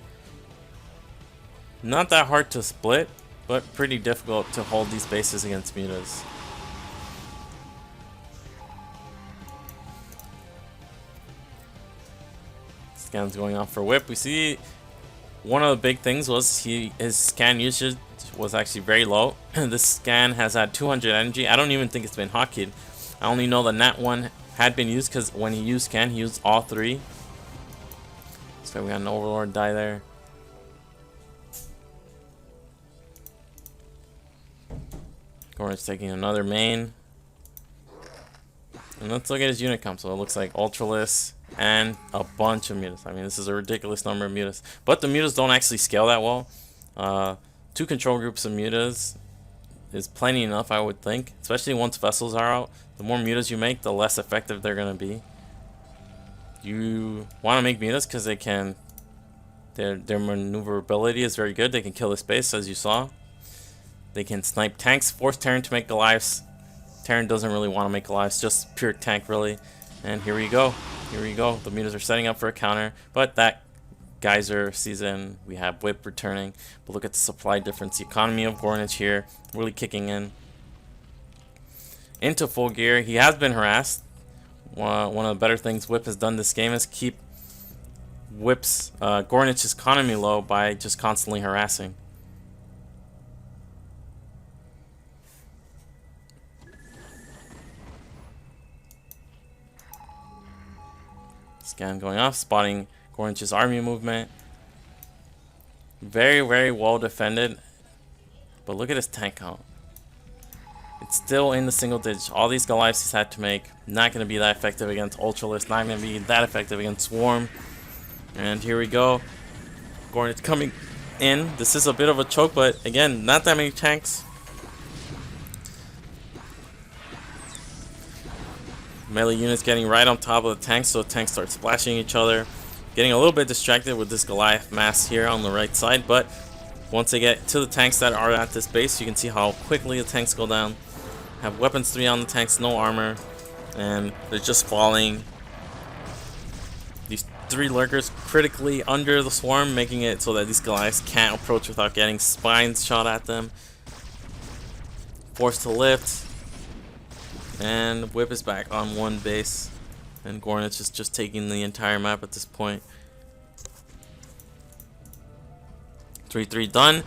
not that hard to split, but pretty difficult to hold these bases against Mutas. Scans going on for Whip. We see one of the big things was his scan usage was actually very low. This scan has had 200 energy. I don't even think it's been hotkeyed. I only know the Nat 1 had been used because when he used scan, he used all 3. So we got an Overlord die there. Gornich taking another main. And let's look at his unit count. So it looks like Ultralists and a bunch of Mutas. I mean, this is a ridiculous number of Mutas. But the Mutas don't actually scale that well. 2 control groups of Mutas is plenty enough, I would think. Especially once vessels are out. The more Mutas you make, the less effective they're going to be. You want to make Mutas because they can Their maneuverability is very good. They can kill the space, as you saw. They can snipe tanks, force Terran to make Goliaths. Terran doesn't really want to make Goliaths, just pure tank, really. And here we go. Here we go. The mutas are setting up for a counter, but that Geyser season, we have Whip returning. But look at the supply difference. The economy of Gornich here really kicking in. Into full gear. He has been harassed. One of the better things Whip has done this game is keep Whip's Gornich's economy low by just constantly harassing. Scan going off, spotting Gornich's army movement. Very, very well defended. But look at his tank count. It's still in the single digits. All these Goliaths he's had to make. Not going to be that effective against Ultralisk. Not going to be that effective against Swarm. And here we go. Gornich coming in. This is a bit of a choke, but again, not that many tanks. Melee units getting right on top of the tanks, so tanks start splashing each other. Getting a little bit distracted with this Goliath mass here on the right side, but once they get to the tanks that are at this base, you can see how quickly the tanks go down. Have weapons 3 on the tanks, no armor, and they're just falling. These 3 lurkers critically under the swarm, making it so that these Goliaths can't approach without getting spines shot at them. Forced to lift. And Whip is back on one base. And Gornich is just taking the entire map at this point. 3-3 done.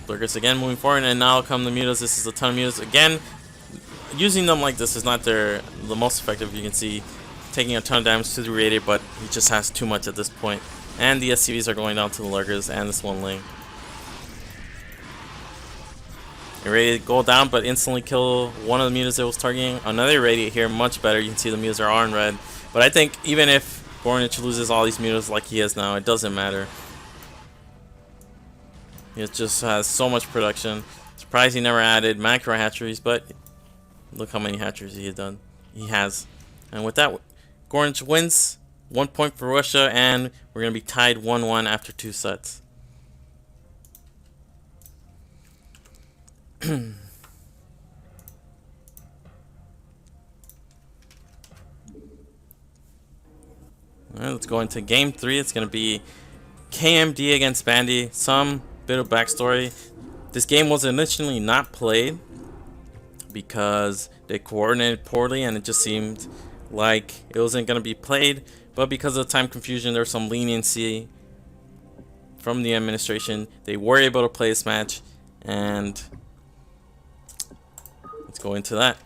Lurkers again moving forward, and now come the mutas. This is a ton of mutas. Again, using them like this is not the most effective. You can see taking a ton of damage to the Radiator, but he just has too much at this point. And the SCVs are going down to the lurkers and this one lane. Ready to go down, but instantly kill one of the mutas it was targeting. Another Radiate here, much better. You can see the mutas are on red. But I think even if Gornich loses all these mutas like he is now, it doesn't matter. It just has so much production. Surprised he never added macro hatcheries, but look how many hatcheries he has. And with that, Gornich wins. 1 point for Russia, and we're going to be tied 1-1 after 2 sets. Alright, let's go into game 3. It's going to be KMD against Bandy. Some bit of backstory. This game was initially not played because they coordinated poorly and it just seemed like it wasn't going to be played. But because of the time confusion, there was some leniency from the administration. They were able to play this match, and let's go into that.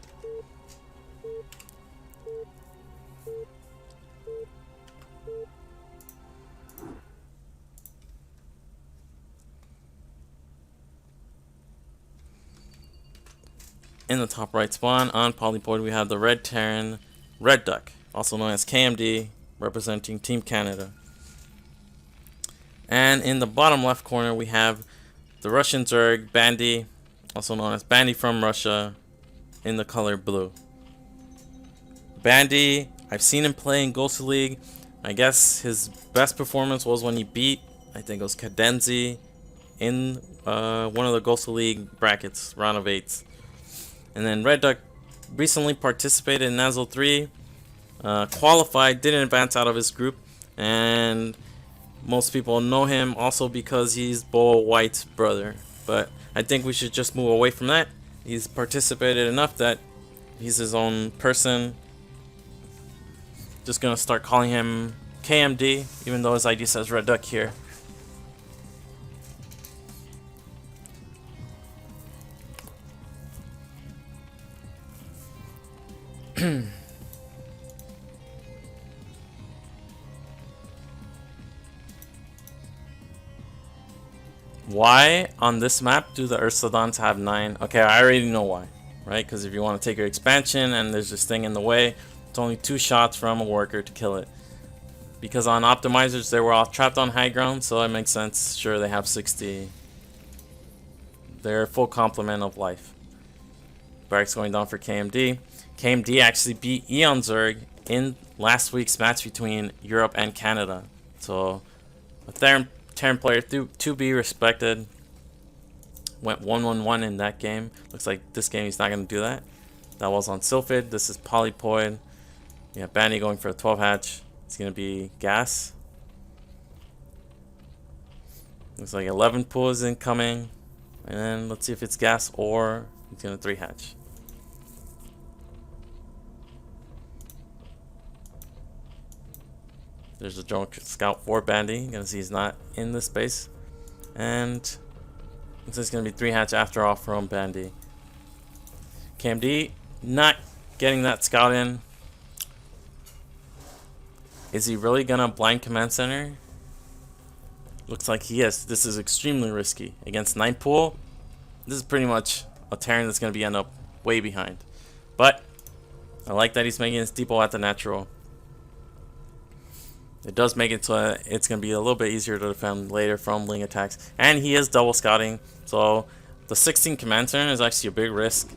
In the top right spawn on Polypoid, we have the Red Terran, Red Duck, also known as KMD, representing Team Canada. And in the bottom left corner, we have the Russian Zerg, Bandy, also known as Bandy from Russia, in the color blue. Bandy, I've seen him play in Ghost League. I guess his best performance was when he beat, I think it was Cadenzi, in one of the Ghost League brackets, round of 8s. And then Red Duck recently participated in Nazo 3, qualified, didn't advance out of his group, and most people know him also because he's Bo White's brother. But I think we should just move away from that. He's participated enough that he's his own person. Just gonna start calling him KMD, even though his ID says Red Duck here. Why on this map do the Ursulons have 9? Okay, I already know why, right? Because if you want to take your expansion and there's this thing in the way, it's only 2 shots from a worker to kill it. Because on optimizers they were all trapped on high ground, so it makes sense. Sure, they have 60. They're full complement of life. Barracks going down for KMD. KMD actually beat Eon Zerg in last week's match between Europe and Canada. So A Terran player to be respected. Went 1-1-1 in that game. Looks like this game he's not going to do that. That was on Sylphid. This is Polypoid. Yeah, Bandy going for a 12 hatch. It's going to be gas. Looks like 11 pool is incoming. And then let's see if it's gas or he's going to 3 hatch. There's a drone scout for Bandy. You're going to see he's not in this space. And looks like it's going to be 3 hatch after all from Bandy. KMD not getting that scout in. Is he really going to blind command center? Looks like he is. This is extremely risky. Against 9 pool, this is pretty much a Terran that's going to end up way behind. But I like that he's making his depot at the natural. It does make it so it's going to be a little bit easier to defend later from Ling attacks. And he is double scouting. So the 16 command center is actually a big risk.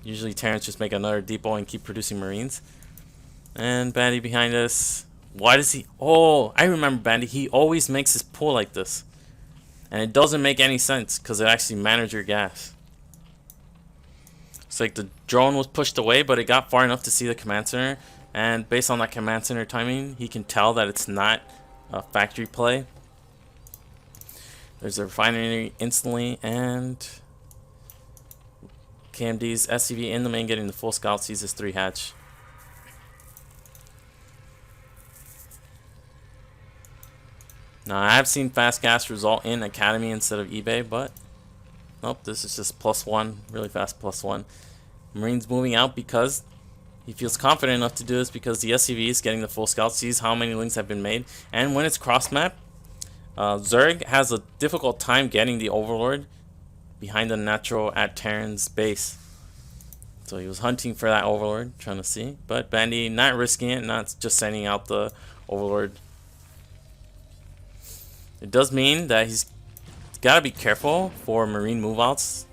Usually Terrans just make another depot and keep producing Marines. And Bandy behind us. Why does he... Oh, I remember Bandy. He always makes his pull like this. And it doesn't make any sense because it actually manages your gas. It's like the drone was pushed away, but it got far enough to see the command center. And based on that command center timing, he can tell that it's not a factory play. There's a refinery instantly, and KMD's SCV in the main getting the full scout, sees his 3 hatch. Now, I have seen fast gas result in Academy instead of eBay, but nope, this is just +1, really fast +1. Marines moving out because he feels confident enough to do this because the SCV is getting the full scout, sees how many links have been made, and when it's cross map, Zerg has a difficult time getting the Overlord behind the natural at Terran's base. So he was hunting for that Overlord, trying to see, but Bandy not risking it, not just sending out the Overlord. It does mean that he's got to be careful for Marine move-outs.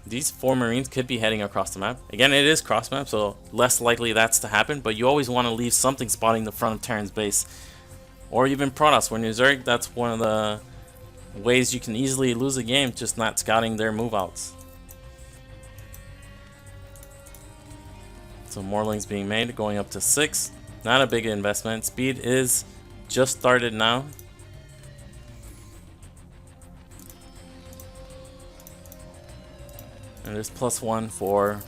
These 4 Marines could be heading across the map. Again, it is cross map, so less likely that's to happen, but you always want to leave something spotting the front of Terran's base. Or even Protoss. When you're Zerg, that's one of the ways you can easily lose a game, just not scouting their move-outs. So more links being made, going up to 6. Not a big investment. Speed is just started now. And there's +1 for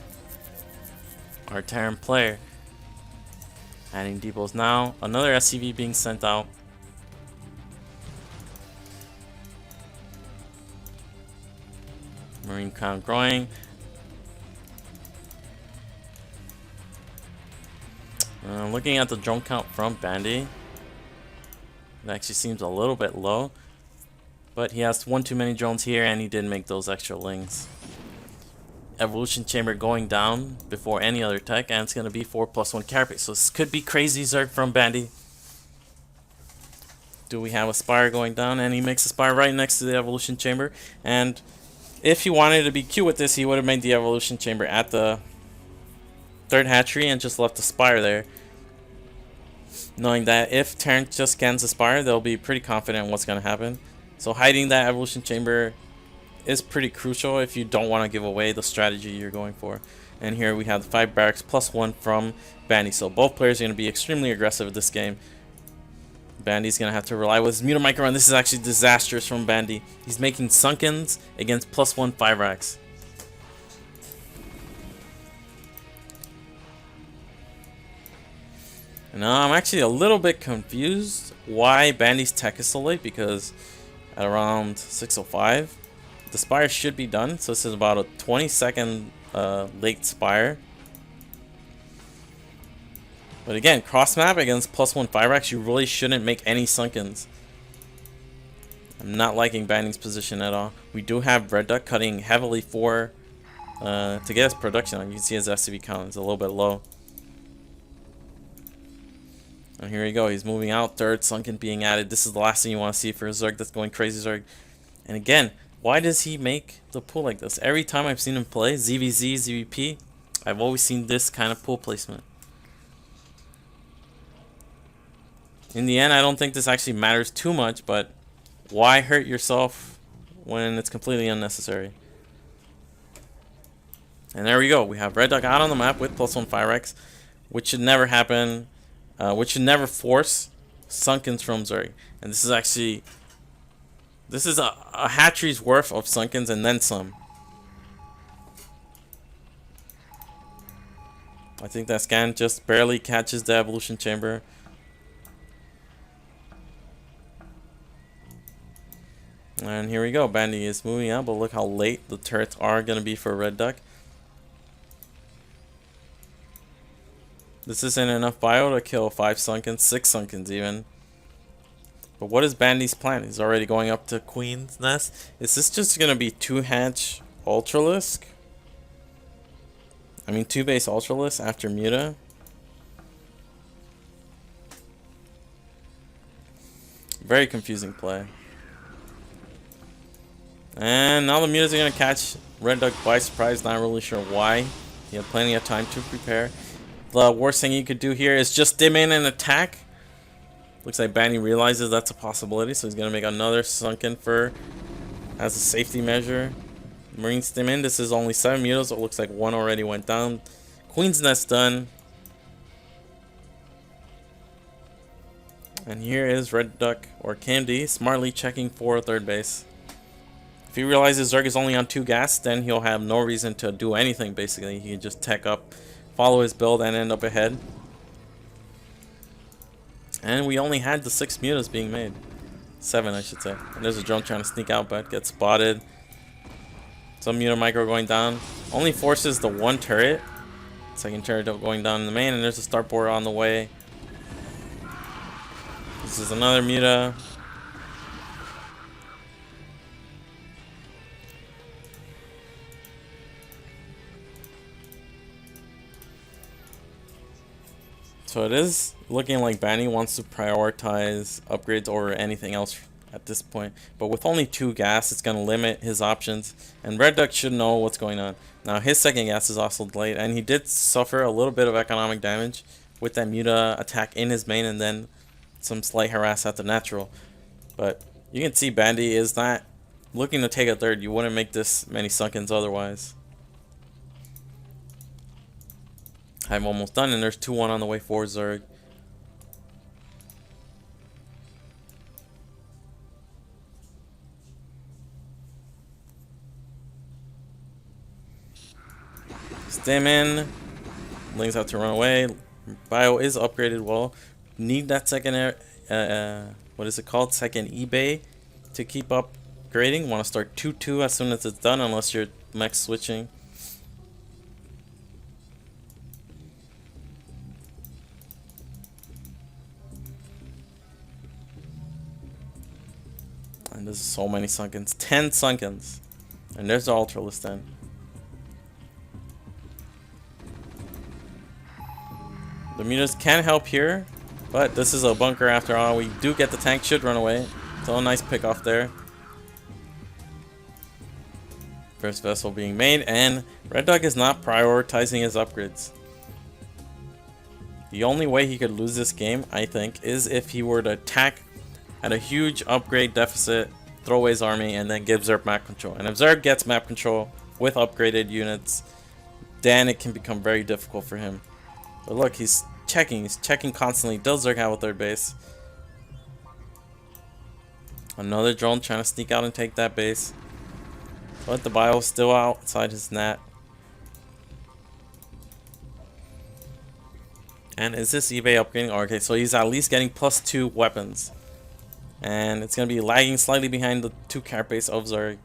our Terran player. Adding depots now. Another SCV being sent out. Marine count growing. Looking at the drone count from Bandy, it actually seems a little bit low. But he has 1 too many drones here, and he did make those extra links. Evolution Chamber going down before any other tech, and it's going to be 4+1 carapace. So this could be crazy Zerg from Bandy. Do we have a Spire going down? And he makes a Spire right next to the Evolution Chamber. And if he wanted to be cute with this, he would have made the Evolution Chamber at the 3rd hatchery and just left the Spire there. Knowing that if Terran just scans the Spire, they'll be pretty confident in what's going to happen. So hiding that Evolution Chamber is pretty crucial if you don't want to give away the strategy you're going for. And here we have the 5 barracks +1 from Bandy. So both players are going to be extremely aggressive in this game. Bandy's going to have to rely with his Muta Micro run. This is actually disastrous from Bandy. He's making Sunkens against +1 5 racks. Now I'm actually a little bit confused why Bandy's tech is so late, because at around 6:05 the Spire should be done. So this is about a 20-second late Spire. But again, cross map against +1 5 racks, you really shouldn't make any Sunkens. I'm not liking Bandy's position at all. We do have Red Duck cutting heavily for to get his production on. You can see his SCV count is a little bit low. And here we go, he's moving out, 3rd Sunken being added. This is the last thing you want to see for a Zerg that's going crazy Zerg. And again, why does he make the pool like this? Every time I've seen him play ZVZ, ZVP, I've always seen this kind of pool placement. In the end, I don't think this actually matters too much, but Why hurt yourself when it's completely unnecessary? And there we go. We have Red Duck out on the map with +1 Firex, which should never happen, which should never force Sunkens from Zerg. And this is actually, this is a hatchery's worth of Sunkens and then some. I think that scan just barely catches the evolution chamber. And here we go. Bandy is moving out, but look how late the turrets are going to be for Red Duck. This isn't enough bio to kill 5 Sunkens, 6 Sunkens even. But what is Bandy's plan? He's already going up to Queen's Nest. Is this just going to be 2-hatch Ultralisk? I mean 2-base Ultralisk after Muta? Very confusing play. And now the Mutas are going to catch Red Duck by surprise. Not really sure why. He had plenty of time to prepare. The worst thing you could do here is just dim in and attack. Looks like Bandy realizes that's a possibility, so he's going to make another Sunken for as a safety measure. Marine stim in. This is only 7 mutas, so it looks like 1 already went down. Queen's Nest done. And here is Red Duck or KMD smartly checking for 3rd base. If he realizes Zerg is only on 2 gas, then he'll have no reason to do anything basically. He can just tech up, follow his build, and end up ahead. And we only had the 6 mutas being made. 7, I should say. And there's a drone trying to sneak out, but gets spotted. Some muta micro going down. Only forces the 1 turret. Second turret going down in the main, and there's a starport on the way. This is another muta. So it is looking like Banny wants to prioritize upgrades over anything else at this point. But with only 2 gas, it's going to limit his options. And Red Duck should know what's going on. Now his 2nd gas is also delayed. And he did suffer a little bit of economic damage with that Muta attack in his main. And then some slight harass at the natural. But you can see Bandy is not looking to take a 3rd. You wouldn't make this many Sunkens otherwise. I'm almost done, and there's 2-1 on the way for Zerg. Stim in. Lings have to run away. Bio is upgraded well. Need that second what is it called? 2nd eBay to keep upgrading. Want to start 2-2 as soon as it's done, unless you're mech switching. And there's so many Sunkens. 10 Sunkens. And there's the Ultralisk then. The mutas can help here, but this is a bunker after all. We do get the tank, should run away. So a nice pick off there. First vessel being made, and Red Duck is not prioritizing his upgrades. The only way he could lose this game, I think, is if he were to attack at a huge upgrade deficit, throw away his army, and then give Zerg map control. And if Zerg gets map control with upgraded units, then it can become very difficult for him. But look, he's checking constantly. Does Zerg have a 3rd base? Another drone trying to sneak out and take that base. But the bio is still outside his net. And is this eBay upgrading? Oh, okay, so he's at least getting +2 weapons. And it's going to be lagging slightly behind the 2 carapace of Zerg.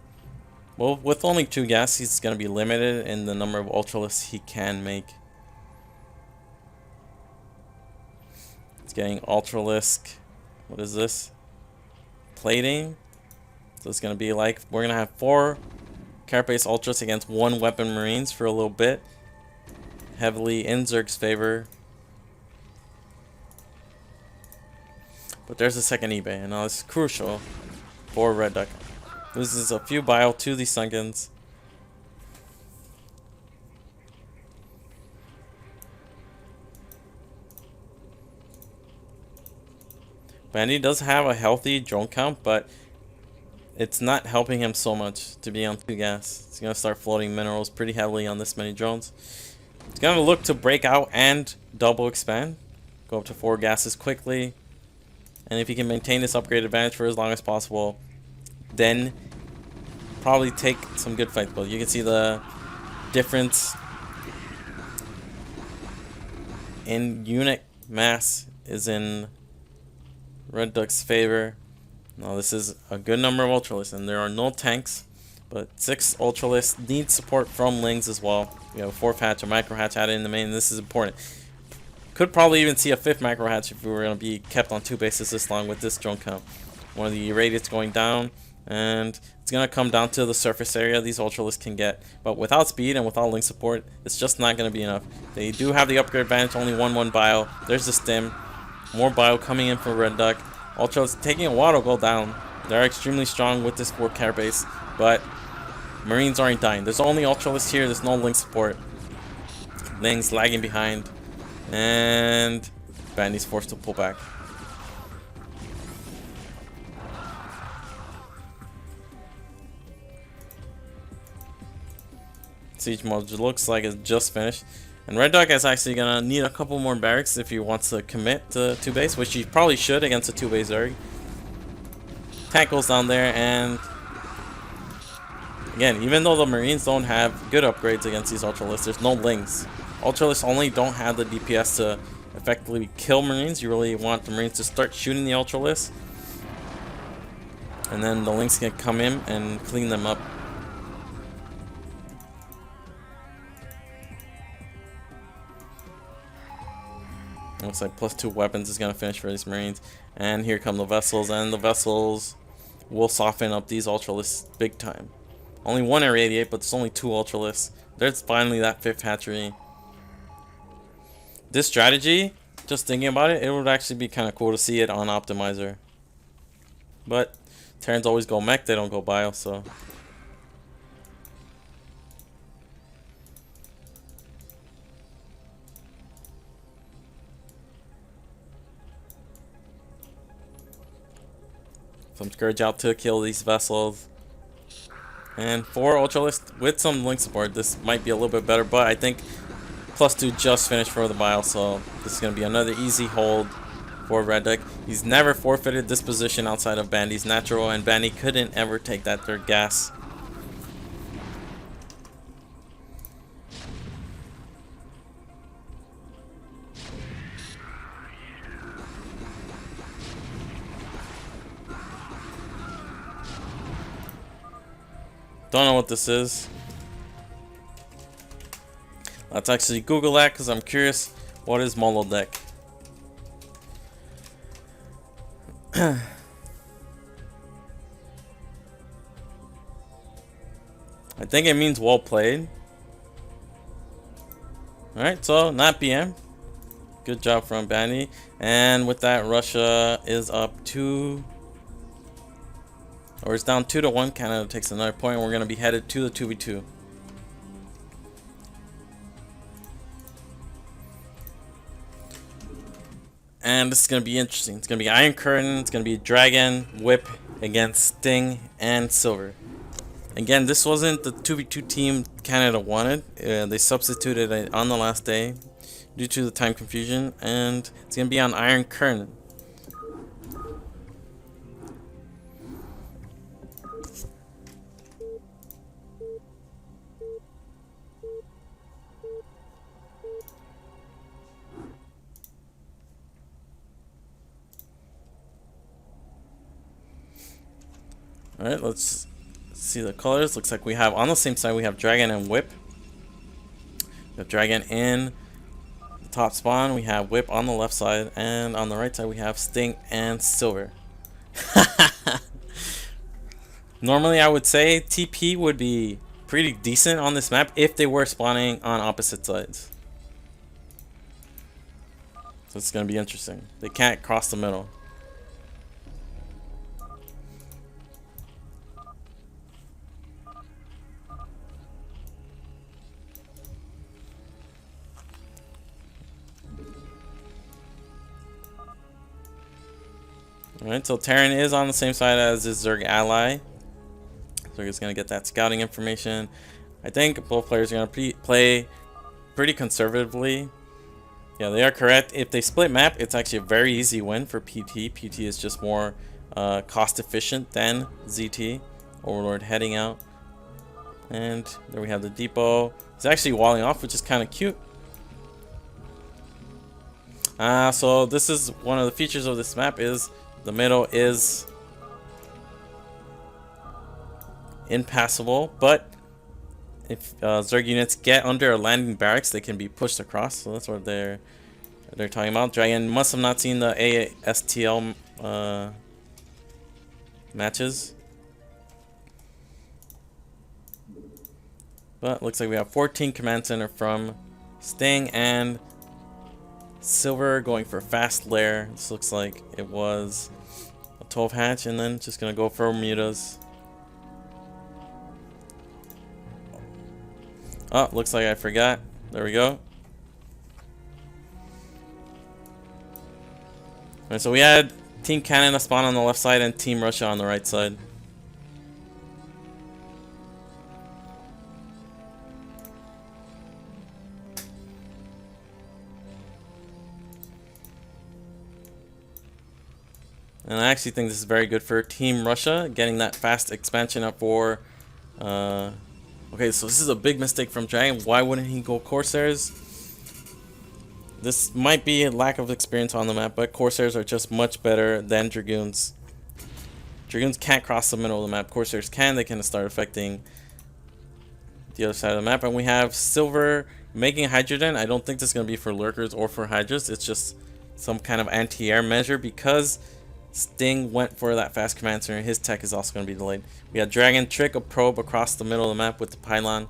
Well, with only 2 gas, he's going to be limited in the number of Ultralisks he can make. It's getting Ultralisk. What is this? Plating. So it's going to be like, we're going to have 4 carapace Ultras against 1 weapon Marines for a little bit. Heavily in Zerg's favor. But there's a 2nd eBay, and now it's crucial for Red Duck. Loses a few bio to these Sunkens. Bandy does have a healthy drone count, but it's not helping him so much to be on 2 gas. He's gonna start floating minerals pretty heavily on this many drones. He's gonna look to break out and double expand. Go up to 4 gases quickly. And if he can maintain this upgrade advantage for as long as possible, then probably take some good fights. But you can see the difference in unit mass is in Red Duck's favor. Now this is a good number of Ultralists, and there are no tanks, but 6 Ultralists need support from Lings as well. We have a 4th hatch, a micro hatch added in the main. This is important. Could probably even see a 5th macro hatch if we were going to be kept on 2 bases this long with this drone count. One of the irradiates going down, and it's going to come down to the surface area these Ultralists can get. But without speed and without link support, it's just not going to be enough. They do have the upgrade advantage, only 1/1 bio. There's the stim. More bio coming in for Red Duck. Ultralists taking a while to go down. They're extremely strong with this 4 car base, but Marines aren't dying. There's only Ultralists here, there's no link support. Ling's lagging behind. And Bandy's forced to pull back. Siege mode looks like it's just finished. And Red Duck is actually gonna need a couple more barracks if he wants to commit to 2 base, which he probably should against a 2 base Zerg. Tank goes down there, and again, even though the Marines don't have good upgrades against these Ultralists, there's no Lings. Ultralists only don't have the DPS to effectively kill Marines. You really want the Marines to start shooting the Ultralists, and then the Lings can come in and clean them up. Looks like +2 weapons is going to finish for these Marines. And here come the vessels, and the vessels will soften up these Ultralists big time. Only 1 irradiate, but there's only 2 Ultralists. There's finally that 5th hatchery. This strategy, just thinking about it, it would actually be kind of cool to see it on Optimizer. But Terrans always go mech, they don't go bio, so. Some Scourge out to kill these vessels. And 4 Ultralists with some link support. This might be a little bit better, but I think +2 just finished for the bio, so this is going to be another easy hold for Red Duck. He's never forfeited this position outside of Bandy's natural, and Bandy couldn't ever take that 3rd gas. Don't know what this is. Let's actually Google that because I'm curious. What is Molo deck? I think it means well played. Alright, so not PM. Good job from Bandy. And with that, Russia is up 2, or it's down 2-1. Canada takes another point. We're going to be headed to the 2v2. And this is going to be interesting. It's going to be Iron Curtain, it's going to be Dragon, Whip against Sting and Silver. Again, this wasn't the 2v2 team Canada wanted. They substituted it on the last day due to the time confusion, and it's going to be on Iron Curtain. Alright, let's see the colors. Looks like we have on the same side we have Dragon and Whip. We have Dragon in the top spawn, we have Whip on the left side, and on the right side we have Sting and Silver. Normally I would say TP would be pretty decent on this map if they were spawning on opposite sides. So it's going to be interesting. They can't cross the middle. Alright, so Terran is on the same side as his Zerg ally. Zerg is going to get that scouting information. I think both players are going to play pretty conservatively. Yeah, they are correct. If they split map, it's actually a very easy win for PT. PT is just more cost efficient than ZT. Overlord heading out. And there we have the depot. It's actually walling off, which is kind of cute. So this is one of the features of this map is the middle is impassable, but if Zerg units get under a landing barracks, they can be pushed across. So that's what they're talking about. Dragon must have not seen the ASTL matches. But looks like we have 14 command center from Sting and Silver going for fast lair. This looks like it was a 12 hatch, and then just gonna go for mutas. Oh, looks like I forgot. There we go. Alright, so we had Team Canada spawn on the left side and Team Russia on the right side. And I actually think this is very good for Team Russia, getting that fast expansion up for... okay, so this is a big mistake from Dragon. Why wouldn't he go Corsairs? This might be a lack of experience on the map, but Corsairs are just much better than Dragoons. Dragoons can't cross the middle of the map. Corsairs can. They can start affecting the other side of the map. And we have Silver making Hydrogen. I don't think this is going to be for Lurkers or for Hydras. It's just some kind of anti-air measure because Sting went for that fast command center. His tech is also going to be delayed. We had Dragon trick a probe across the middle of the map with the pylon.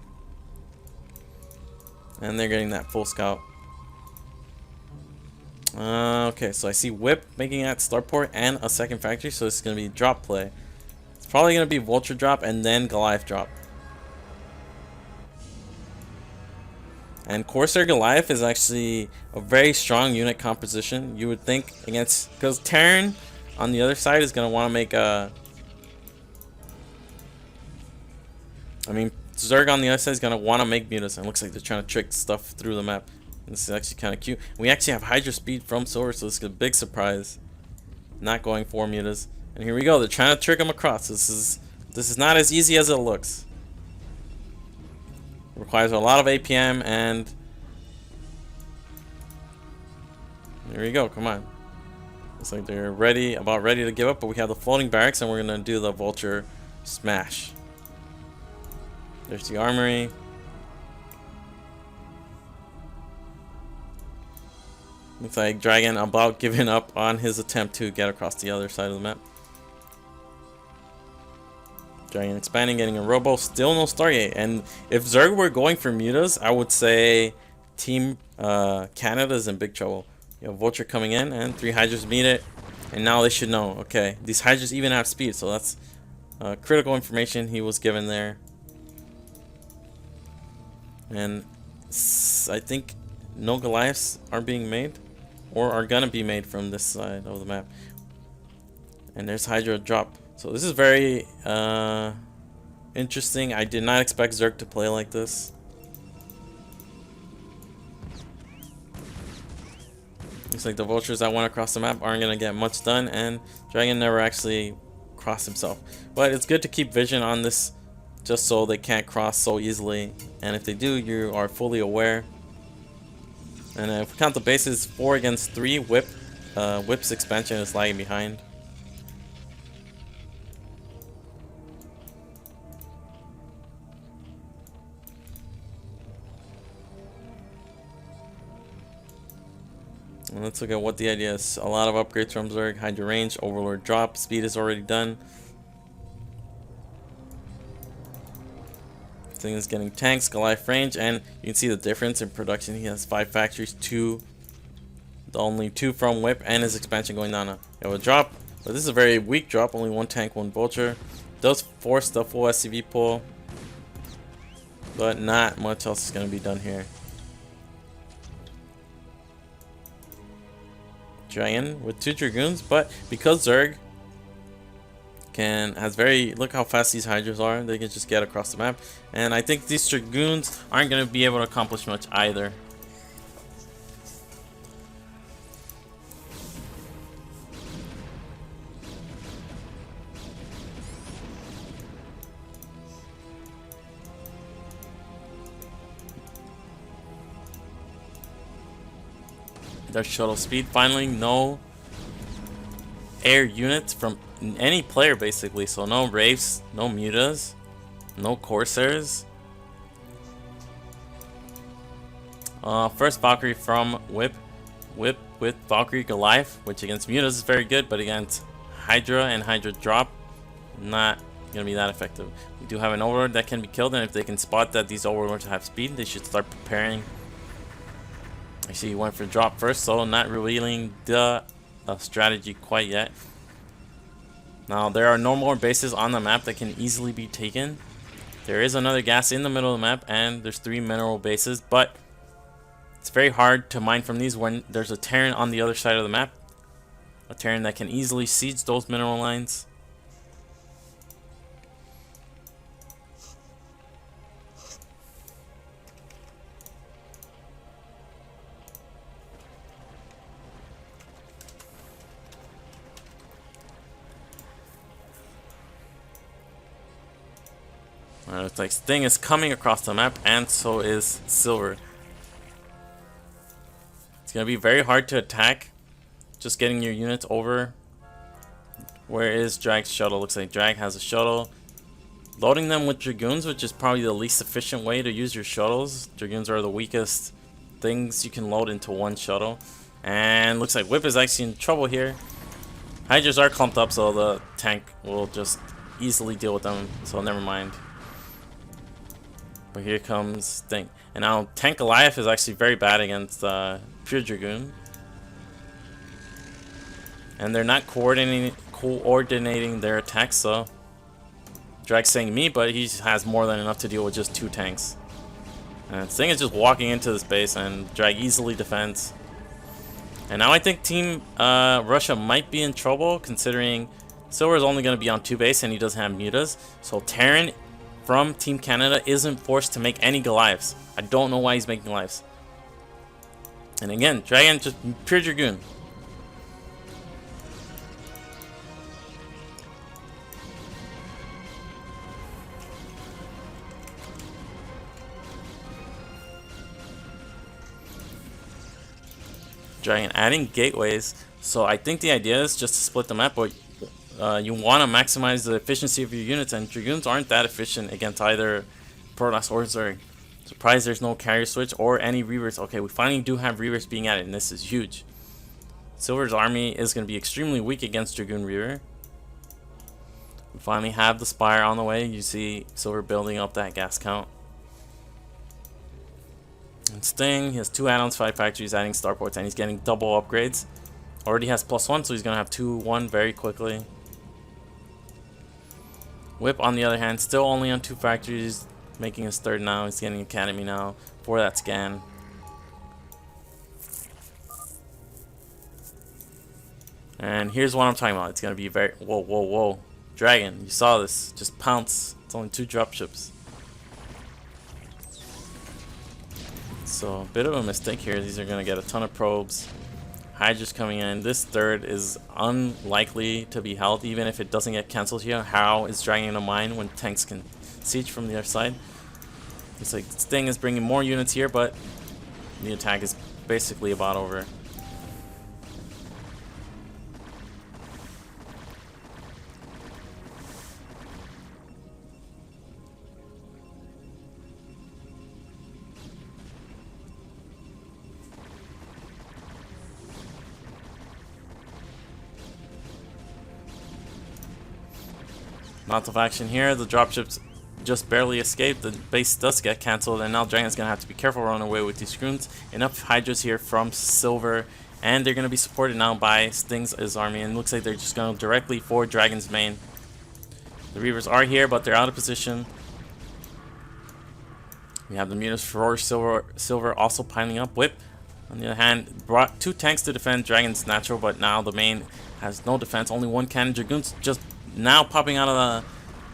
And they're getting that full scout. Okay, so I see Whip making at starport and a second factory, so it's going to be drop play. It's probably going to be Vulture drop and then Goliath drop. And Corsair Goliath is actually a very strong unit composition. You would think against, because Terran on the other side is going to want to make a... Zerg on the other side is going to want to make mutas. And it looks like they're trying to trick stuff through the map. This is actually kind of cute. We actually have Hydra speed from Silver, so this is a big surprise. Not going for mutas. And here we go. They're trying to trick them across. This is not as easy as it looks. It requires a lot of APM, and there we go. Come on. Looks like they're about ready to give up, but we have the floating barracks, and we're gonna do the Vulture smash. There's the armory. Looks like Dragon about giving up on his attempt to get across the other side of the map. Dragon expanding, getting a robo, still no Stargate. And if Zerg were going for mutas, I would say Team Canada is in big trouble. You have Vulture coming in, and 3 Hydras meet it. And now they should know, okay, these Hydras even have speed, so that's critical information he was given there. And I think no Goliaths are being made, or are gonna be made from this side of the map. And there's Hydra drop. So this is very interesting. I did not expect Zerg to play like this. Looks like the Vultures that went across the map aren't gonna get much done, and Dragon never actually crossed himself. But it's good to keep vision on this, just so they can't cross so easily. And if they do, you are fully aware. And if we count the bases, 4 against 3. Whip's expansion is lagging behind. And let's look at what the idea is. A lot of upgrades from Zerg. Hydra range, Overlord drop, speed is already done. Thing is getting tanks, Goliath range, and you can see the difference in production. He has 5 factories, only 2 from Whip, and his expansion going down. You have a drop, but this is a very weak drop. Only 1 tank, 1 Vulture. Does force the full SCV pull, but not much else is going to be done here. Dragon with 2 Dragoons, but because Zerg has very, look how fast these Hydras are. They can just get across the map. And I think these Dragoons aren't going to be able to accomplish much either. Their shuttle speed. Finally, no air units from any player basically. So no Wraiths, no Mutas, no Corsairs. First Valkyrie from Whip with Valkyrie Goliath, which against Mutas is very good, but against Hydra and Hydra drop, not gonna be that effective. We do have an Overlord that can be killed, and if they can spot that these Overlords have speed, they should start preparing. I see he went for drop first, so not revealing the strategy quite yet. Now there are no more bases on the map that can easily be taken. There is another gas in the middle of the map, and there's 3 mineral bases, but it's very hard to mine from these when there's a Terran on the other side of the map. A Terran that can easily siege those mineral lines. It's like Sting is coming across the map, and so is Silver. It's gonna be very hard to attack. Just getting your units over. Where is Drag's shuttle? Looks like Drag has a shuttle. Loading them with Dragoons, which is probably the least efficient way to use your shuttles. Dragoons are the weakest things you can load into one shuttle. And looks like Whip is actually in trouble here. Hydras are clumped up, so the tank will just easily deal with them. So never mind. But here comes Sting. And now Tank Goliath is actually very bad against Pure Dragoon. And they're not coordinating their attacks, so Drag's saying me, but he has more than enough to deal with just 2 tanks. And Sting is just walking into this base, and Drag easily defends. And now I think Team Russia might be in trouble, considering Silver is only going to be on 2 base and he doesn't have Mutas. So Terran from Team Canada isn't forced to make any Goliaths. I don't know why he's making Goliaths. And again, Dragon just pure Dragoon. Dragon adding gateways. So I think the idea is just to split the map, but you want to maximize the efficiency of your units, and Dragoons aren't that efficient against either Protoss or Zerg. Surprised there's no carrier switch or any Reavers. Okay, we finally do have Reavers being added, and this is huge. Silver's army is going to be extremely weak against Dragoon Reaver. We finally have the Spire on the way. You see Silver building up that gas count. And Sting, he has 2 add-ons, 5 factories, adding starports, and he's getting double upgrades. Already has +1, so he's going to have 2-1 very quickly. Whip, on the other hand, still only on 2 factories, making his 3rd now. He's getting Academy now for that scan. And here's what I'm talking about. It's going to be very... Whoa, whoa, whoa. Dragon, you saw this. Just pounce. It's only 2 dropships. So, a bit of a mistake here. These are going to get a ton of probes. Hydra's coming in. This 3rd is unlikely to be held, even if it doesn't get cancelled here. How is dragging a mine when tanks can siege from the other side? It's like Sting is bringing more units here, but the attack is basically about over. Lots of action here. The dropships just barely escaped. The base does get cancelled, and now Dragon's gonna have to be careful running away with these screens. Enough Hydras here from Silver, and they're gonna be supported now by Sting's army, and it looks like they're just going directly for Dragon's main. The Reavers are here, but they're out of position. We have the Mutas for Silver also piling up. Whip, on the other hand, brought 2 tanks to defend Dragon's natural, but now the main has no defense. Only 1 cannon. Dragoons just now popping out of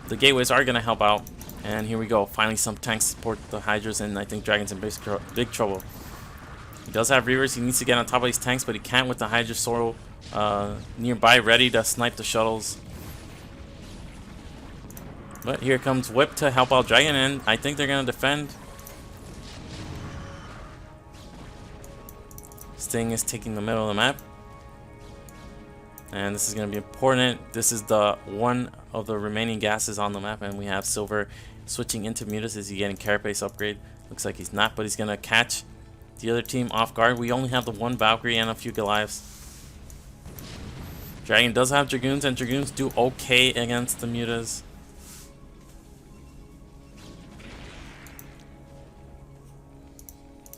the gateways are going to help out. And here we go. Finally, some tanks support the Hydras, and I think Dragon's in big trouble. He does have Reavers. He needs to get on top of these tanks, but he can't with the Hydra Sorrel nearby, ready to snipe the shuttles. But here comes Whip to help out Dragon, and I think they're going to defend. Sting is taking the middle of the map. And this is going to be important. This is the one of the remaining gases on the map, and we have Silver switching into Mutas. Is he getting Carapace upgrade? Looks like he's not, but he's going to catch the other team off guard. We only have the one Valkyrie and a few Goliaths. Dragon does have Dragoons, and Dragoons do okay against the Mutas.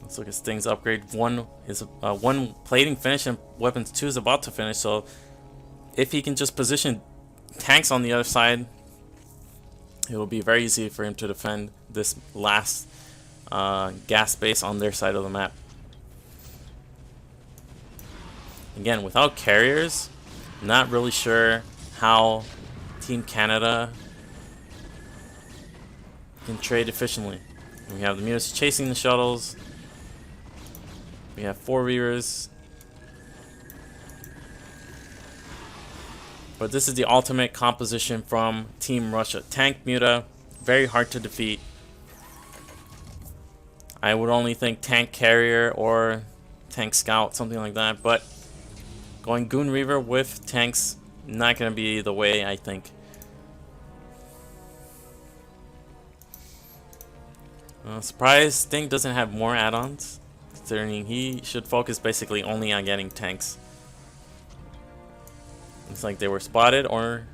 Let's look at Sting's upgrade. One plating finish, and weapons 2 is about to finish. So if he can just position tanks on the other side, it will be very easy for him to defend this last gas base on their side of the map. Again, without carriers, not really sure how Team Canada can trade efficiently. We have the Mutas chasing the shuttles. We have 4 Reavers. But this is the ultimate composition from Team Russia. Tank Muta, very hard to defeat. I would only think Tank Carrier or Tank Scout, something like that. But going Goon Reaver with tanks, not going to be the way, I think. Surprise, Sting doesn't have more add-ons, considering he should focus basically only on getting tanks. Looks like they were spotted, or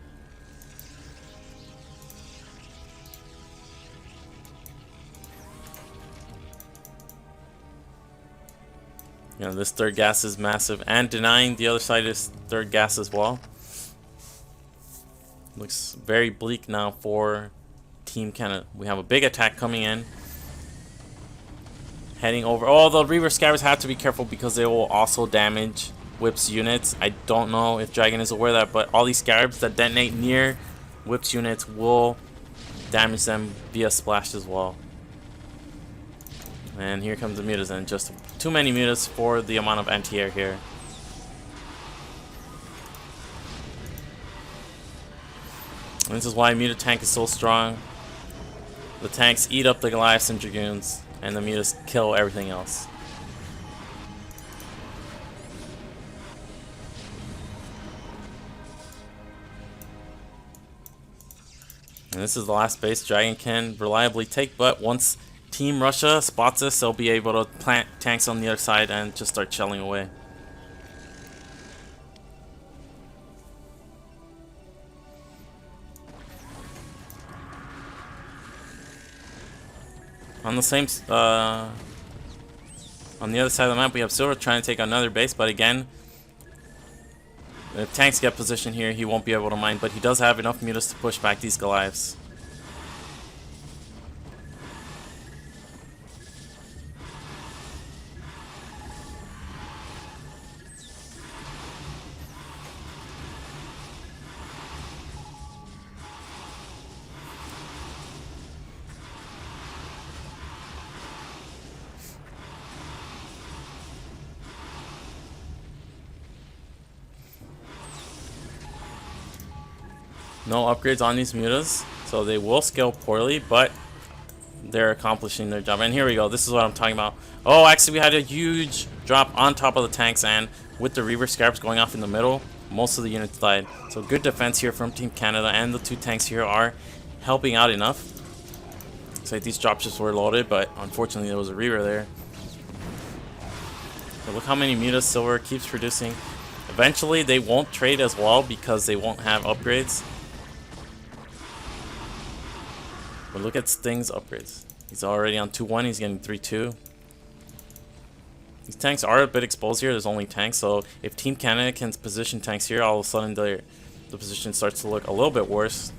you know, this third gas is massive, and denying the other side is third gas as well. Looks very bleak now for Team Canada. We have a big attack coming in. Heading over. Oh, the Reaver Scabbers have to be careful because they will also damage Whip's units. I don't know if Dragon is aware of that, but all these Scarabs that detonate near Whip's units will damage them via splash as well. And here comes the Mutas, and just too many Mutas for the amount of anti-air here. And this is why Muta tank is so strong. The tanks eat up the Goliaths and Dragoons, and the Mutas kill everything else. And this is the last base Dragon can reliably take, but once Team Russia spots us, they'll be able to plant tanks on the other side and just start shelling away. On the same, on the other side of the map, we have Silver trying to take another base, but again, if tanks get positioned here, he won't be able to mine, but he does have enough Mutas to push back these Goliaths. No upgrades on these Mutas, so they will scale poorly, but they're accomplishing their job. And here we go. This is what I'm talking about. Oh, actually, we had a huge drop on top of the tanks, and with the Reaver Scarabs going off in the middle, most of the units died. So good defense here from Team Canada, and the 2 tanks here are helping out enough. Looks like these dropships were loaded, but unfortunately there was a Reaver there. But look how many Mutas Silver keeps producing. Eventually they won't trade as well because they won't have upgrades. But look at Sting's upgrades. He's already on 2-1, he's getting 3-2. These tanks are a bit exposed here, there's only tanks, so if Team Canada can position tanks here, all of a sudden the position starts to look a little bit worse.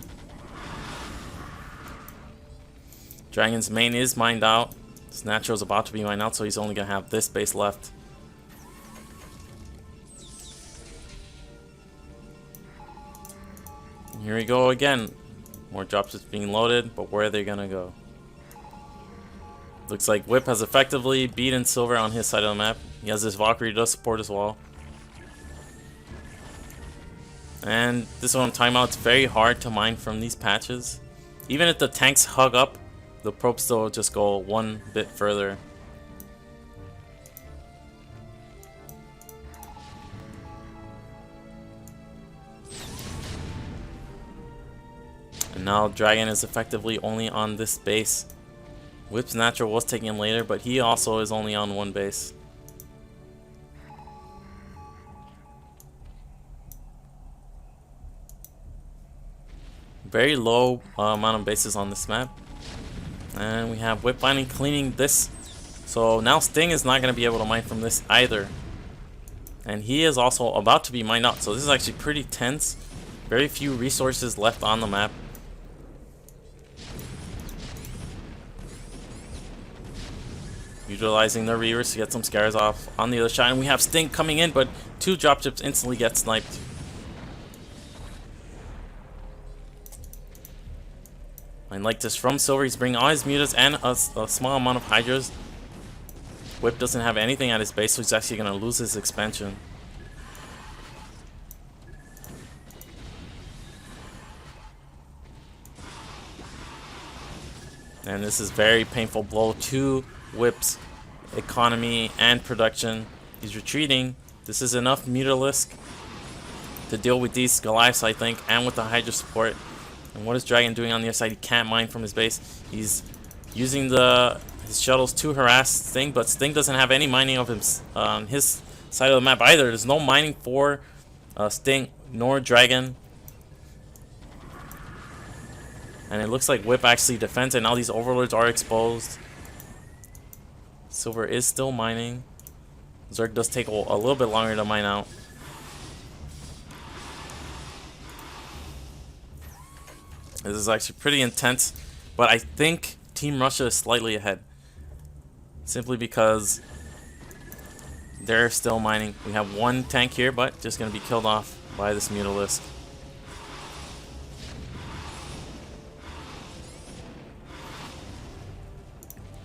Dragon's main is mined out. Snatcher is about to be mined out, so he's only going to have this base left. Here we go again. More dropships being loaded, but where are they gonna go? Looks like Whip has effectively beaten Silver on his side of the map. He has this Valkyrie, does support as well. And this one timeout, it's very hard to mine from these patches. Even if the tanks hug up, the probes still just go one bit further. And now Dragon is effectively only on this base. Whip's natural was taken later, but he also is only on one base. Very low amount of bases on this map. And we have Whip finally cleaning this. So now Sting is not going to be able to mine from this either. And he is also about to be mined out. So this is actually pretty tense. Very few resources left on the map. Utilizing the reavers to get some scares off on the other side. And we have Sting coming in, but two dropships instantly get sniped. And like this from Silver, he's bringing all his mutas and a small amount of hydras. Whip doesn't have anything at his base, so he's actually going to lose his expansion. And this is very painful blow to Whip's economy and production. He's retreating. This is enough Mutalisk to deal with these Goliaths, I think, and with the Hydra support. And what is Dragon doing on the other side? He can't mine from his base. He's using his shuttles to harass Sting, but Sting doesn't have any mining of his side of the map either. There's no mining for Sting nor Dragon. And it looks like Whip actually defends, and now these overlords are exposed. Silver is still mining. Zerg does take a little bit longer to mine out. This is actually pretty intense, but I think Team Russia is slightly ahead. Simply because they're still mining. We have one tank here, but just going to be killed off by this Mutalisk.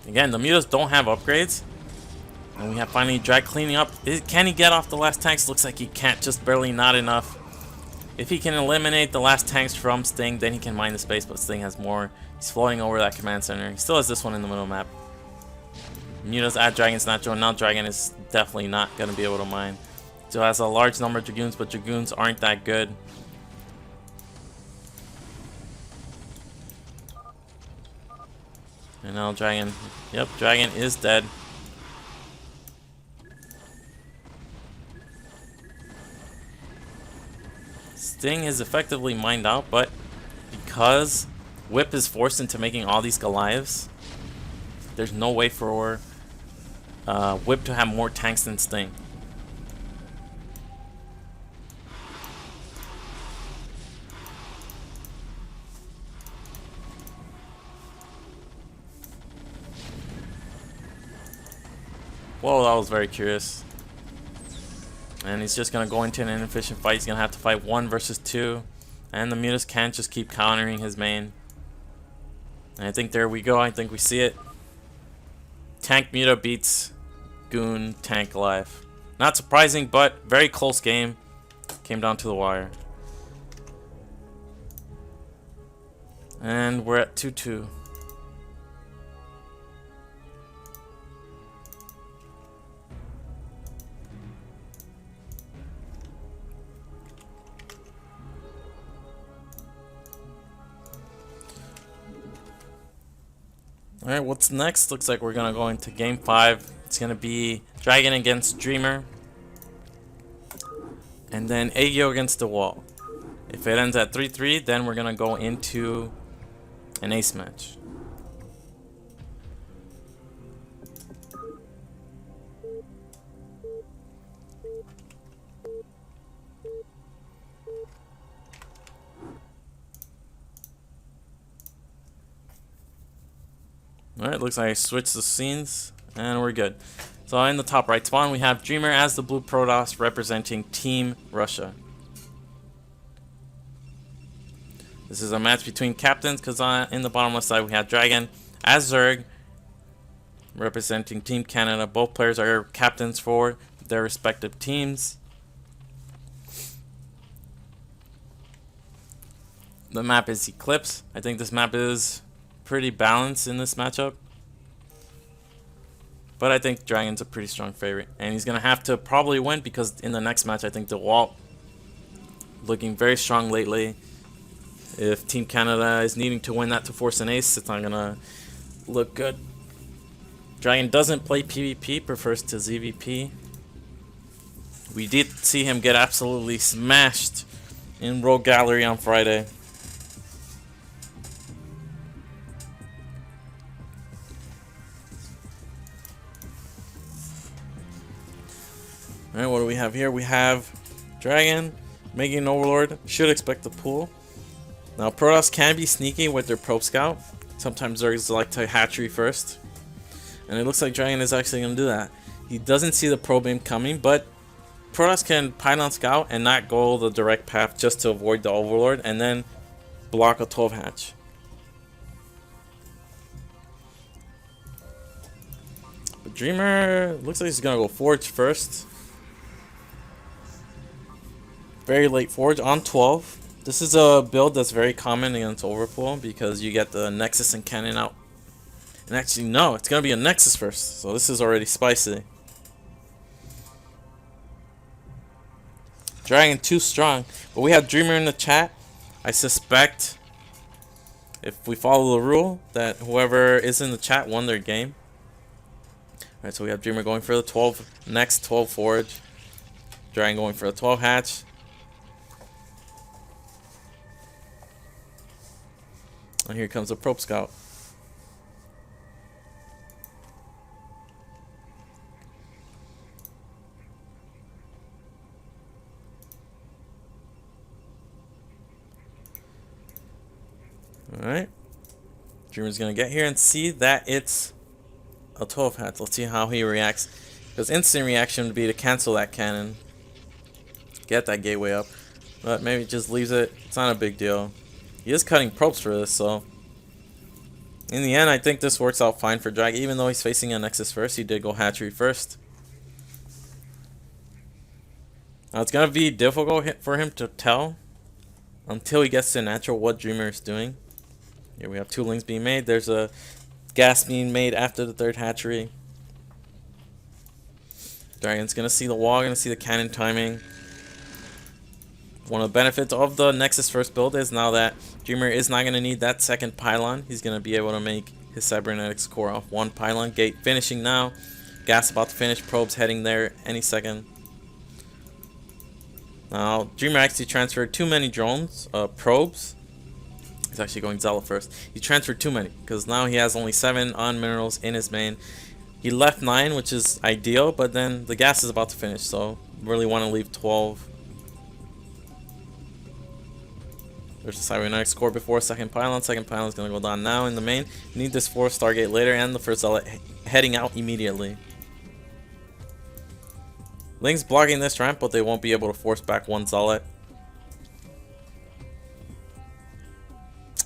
Again, the mutas don't have upgrades. And we have finally Drag cleaning up. Can he get off the last tanks? Looks like he can't, just barely, not enough. If he can eliminate the last tanks from Sting, then he can mine the space, but Sting has more. He's floating over that command center. He still has this one in the middle map. Mutas at Dragon's natural. Now Dragon is definitely not going to be able to mine. Still has a large number of Dragoons, but Dragoons aren't that good. And now Dragon, yep, Dragon is dead. Sting is effectively mined out, but because Whip is forced into making all these Goliaths, there's no way for Whip to have more tanks than Sting. Whoa, that was very curious. And he's just going to go into an inefficient fight. He's going to have to fight 1 versus 2. And the mutas can't just keep countering his main. And I think there we go. I think we see it. Tank Muta beats Goon Tank Goliath. Not surprising, but very close game. Came down to the wire. And we're at 2-2. Alright, what's next? Looks like we're going to go into Game 5. It's going to be Dragon against Dreamer. And then Aegyo against the Wall. If it ends at 3-3, then we're going to go into an ace match. Alright, looks like I switched the scenes, and we're good. So in the top right spawn, we have Dreamer as the blue Protoss representing Team Russia. This is a match between captains because in the bottom left side we have Dragon as Zerg representing Team Canada. Both players are captains for their respective teams. The map is Eclipse. I think this map is pretty balanced in this matchup. But I think Dragon's a pretty strong favorite. And he's going to have to probably win because in the next match I think DeWalt looking very strong lately. If Team Canada is needing to win that to force an ace, it's not going to look good. Dragon doesn't play PvP, prefers to ZVP. We did see him get absolutely smashed in Rogue Gallery on Friday. Alright, what do we have here? We have Dragon making an Overlord. Should expect the pool. Now, Protoss can be sneaky with their Probe Scout. Sometimes Zergs like to hatchery first. And it looks like Dragon is actually going to do that. He doesn't see the probe beam coming, but Protoss can Pylon Scout and not go the direct path just to avoid the Overlord and then block a 12 hatch. But Dreamer looks like he's going to go Forge first. Very late Forge on 12. This is a build that's very common against Overpool because you get the Nexus and Cannon out. And actually, no, it's going to be a Nexus first. So this is already spicy. Dragon too strong. But we have Dreamer in the chat. I suspect, if we follow the rule, that whoever is in the chat won their game. Alright, so we have Dreamer going for the 12, next 12 Forge. Dragon going for the 12 hatch. And here comes the Probe Scout. Alright. Dreamer's gonna get here and see that it's a 12 hatch. Let's see how he reacts. Because instant reaction would be to cancel that cannon. Get that gateway up. But maybe just leaves it. It's not a big deal. He is cutting probes for this, so in the end, I think this works out fine for Drag. Even though he's facing a Nexus first, he did go hatchery first. Now, it's going to be difficult for him to tell until he gets to natural what Dreamer is doing. Here we have 2 links being made. There's a gas being made after the 3rd hatchery. Dragon's going to see the wall, going to see the cannon timing. One of the benefits of the Nexus first build is now that Dreamer is not going to need that 2nd pylon. He's going to be able to make his cybernetics core off 1 pylon. Gate finishing now. Gas about to finish. Probes heading there any second. Now, Dreamer actually transferred too many drones, probes. He's actually going Zealot first. He transferred too many because now he has only 7 on minerals in his main. He left 9, which is ideal, but then the gas is about to finish, so really want to leave 12. There's a cybernetics core before 2nd pylon. 2nd pylon is going to go down now in the main. Need this 4th Stargate later, and the 1st Zealot heading out immediately. Link's blocking this ramp, but they won't be able to force back 1 Zealot.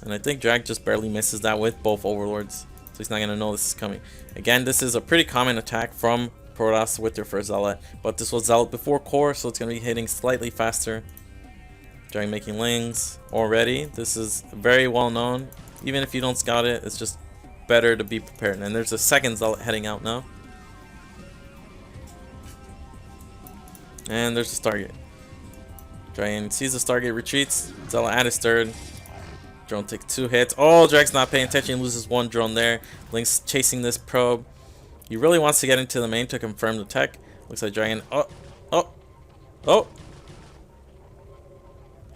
And I think Drag just barely misses that with both Overlords. So he's not going to know this is coming. Again, this is a pretty common attack from Protoss with their 1st Zealot. But this was Zealot before core, so it's going to be hitting slightly faster. Drag making lings already. This is very well known. Even if you don't scout it, it's just better to be prepared. And there's a 2nd Zealot heading out now. And there's the Stargate. Dragon sees the Stargate, retreats. Zealot at his 3rd. Drone takes 2 hits. Oh, Drag's not paying attention. Loses 1 drone there. Link's chasing this probe. He really wants to get into the main to confirm the tech. Looks like Dragon. Oh.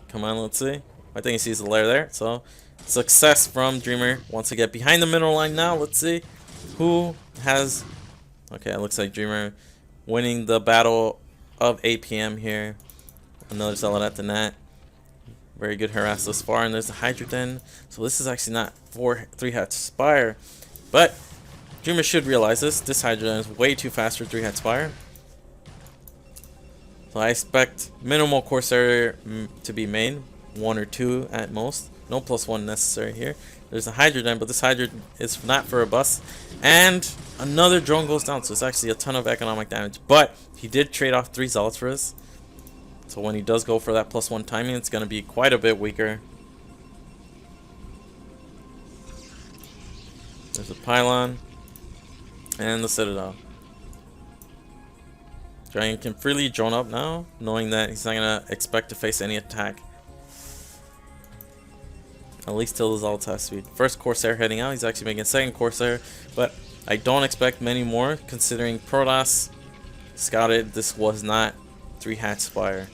Come on, let's see. I think he sees the lair there. So, success from Dreamer. Wants to get behind the middle line now. Let's see who has. Okay, it looks like Dreamer winning the battle of 8 p.m. here. Another Zealot at the net. Very good harass thus far. And there's the Hydrogen. So, this is actually not 3 hatch Spire. But Dreamer should realize this. This Hydrogen is way too fast for 3 hatch Spire. So I expect minimal Corsair to be made, 1 or 2 at most. No +1 necessary here. There's a Hydrogen, but this Hydrogen is not for a bus. And another drone goes down, so it's actually a ton of economic damage. But he did trade off 3 Zealots for this. So when he does go for that +1 timing, it's going to be quite a bit weaker. There's a Pylon. And the Citadel. Dragon can freely drone up now, knowing that he's not going to expect to face any attack. At least till the Zealots have speed. First Corsair heading out. He's actually making a second Corsair. But I don't expect many more, considering Protoss scouted this was not 3-hatch Spire.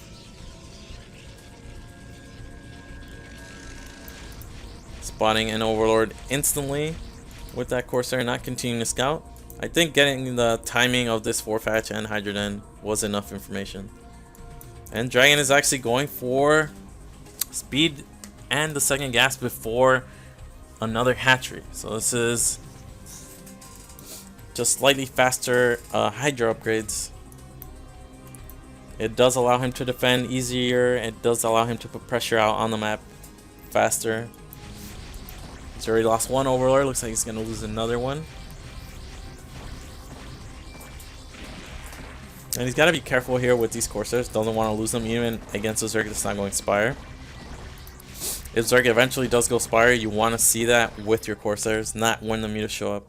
Spotting an Overlord instantly with that Corsair, not continuing to scout. I think getting the timing of this 4-hatch and Hydrogen was enough information. And Dragon is actually going for speed and the second gas before another hatchery. So this is just slightly faster Hydra upgrades. It does allow him to defend easier. It does allow him to put pressure out on the map faster. He's already lost 1 Overlord. Looks like he's going to lose another one. And he's got to be careful here with these Corsairs. Doesn't want to lose them even against a Zerg that's not going Spire. If Zerg eventually does go Spire, you want to see that with your Corsairs, not when the mutas show up.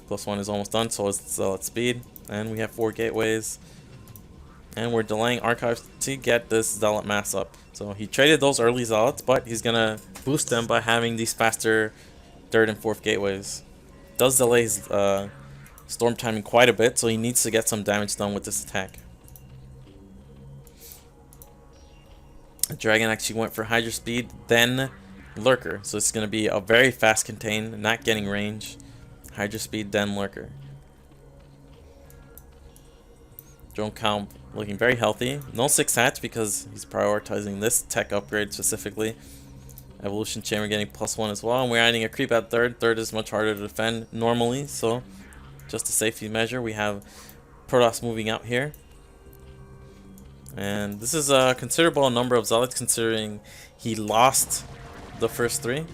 +1 is almost done, so it's Zealot speed. And we have 4 gateways. And we're delaying Archives to get this Zealot mass up. So he traded those early Zealots, but he's going to boost them by having these faster 3rd and 4th gateways. Does delay his storm timing quite a bit, so he needs to get some damage done with this attack. Dragon actually went for Hydra speed, then Lurker. So it's going to be a very fast contain, not getting range. Hydra speed, then Lurker. Drone count looking very healthy. No 6-hatch because he's prioritizing this tech upgrade specifically. Evolution Chamber getting +1 as well. And we're adding a creep at 3rd. 3rd is much harder to defend normally, so just a safety measure. We have Protoss moving out here. And this is a considerable number of Zealots considering he lost the first 3.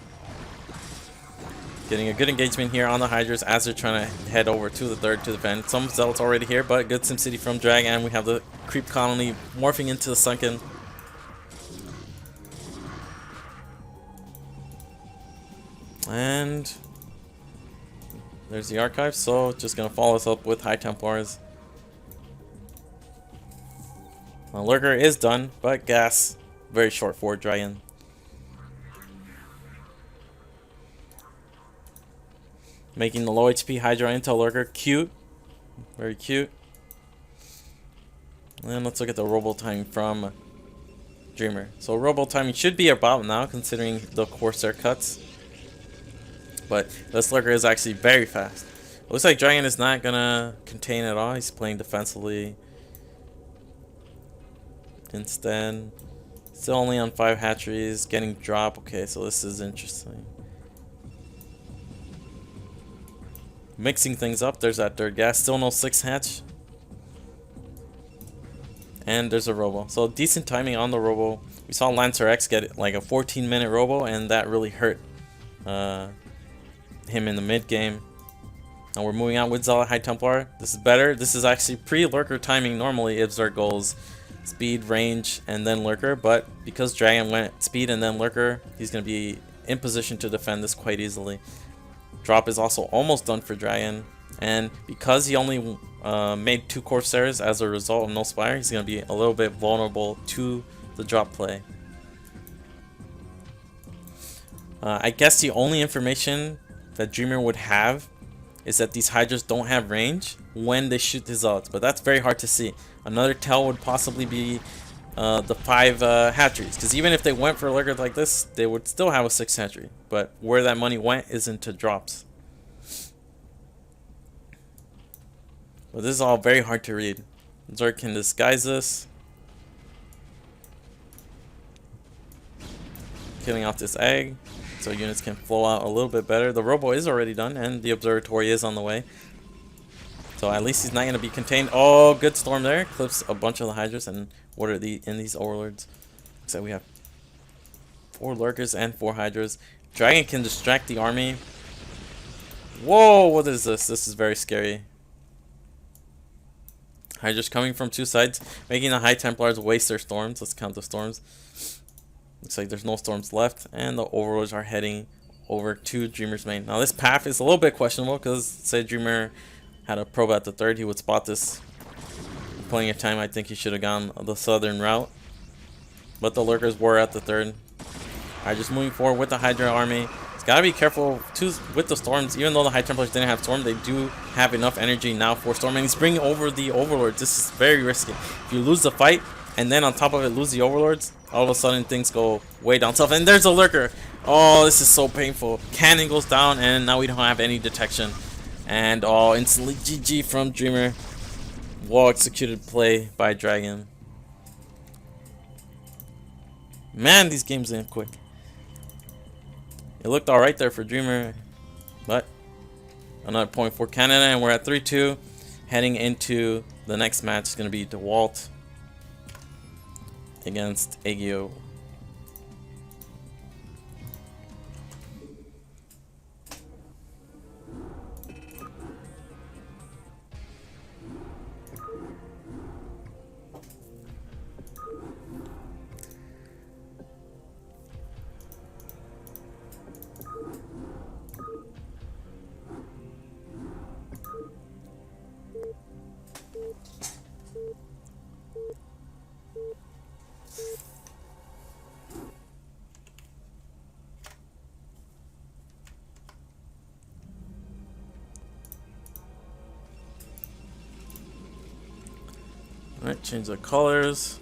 Getting a good engagement here on the Hydras as they're trying to head over to the 3rd to defend. Some Zealots already here, but good SimCity from Dragon. And we have the creep colony morphing into the Sunken. And there's the Archive, so just going to follow us up with High Templars. Well, Lurker is done, but gas very short for Dragon. Making the low HP Hydra into Lurker. Cute. Very cute. And let's look at the robo timing from Dreamer. So robo timing should be about now considering the Corsair cuts. But this Lurker is actually very fast. It looks like Dragon is not going to contain at all. He's playing defensively. Instead, still only on 5 hatcheries, getting drop. Okay, so this is interesting. Mixing things up. There's that 3rd gas. Still no 6-hatch. And there's a robo. So decent timing on the robo. We saw Lancer X get like a 14-minute robo, and that really hurt him in the mid game. And we're moving on with Zealot High Templar. This is better. This is actually pre-Lurker timing normally if Zerg goes speed, range, and then Lurker. But because Dragon went speed and then Lurker, he's going to be in position to defend this quite easily. Drop is also almost done for Dragon. And because he only made 2 Corsairs as a result of no Spire, he's going to be a little bit vulnerable to the drop play. I guess the only information that Dreamer would have is that these Hydras don't have range when they shoot the Zealots, but that's very hard to see. Another tell would possibly be the 5 hatcheries, because even if they went for a Lurker like this, they would still have a 6 hatchery, but where that money went is into drops. But this is all very hard to read. Zerg can disguise this. Killing off this egg, so units can flow out a little bit better. The robo is already done, and the observatory is on the way. So at least he's not going to be contained. Oh, good storm there. Clips a bunch of the Hydras, and what are in these Overlords? Looks like we have 4 lurkers and 4 hydras. Dragon can distract the army. Whoa, what is this? This is very scary. Hydra's coming from 2 sides, making the High Templars waste their storms. Let's count the storms. Looks like there's no storms left, and the Overlords are heading over to Dreamer's main. Now this path is a little bit questionable, because say Dreamer had a probe at the 3rd, he would spot this. Plenty of time, I think he should have gone the southern route. But the lurkers were at the 3rd. Hydra's moving forward with the Hydra army. Gotta be careful too with the storms. Even though the High Templars didn't have storm, they do have enough energy now for storm, and he's bringing over the Overlords. This is very risky. If you lose the fight and then on top of it lose the Overlords, all of a sudden things go way down south. And there's a lurker. Oh, this is so painful. Cannon goes down, and now we don't have any detection. And oh, instantly GG from Dreamer. Well executed play by Dragon. Man, these games end quick. It looked alright there for Dreamer, but another point for Canada, and we're at 3-2. Heading into the next match is going to be DeWalt against Aegyo. Alright, change the colors.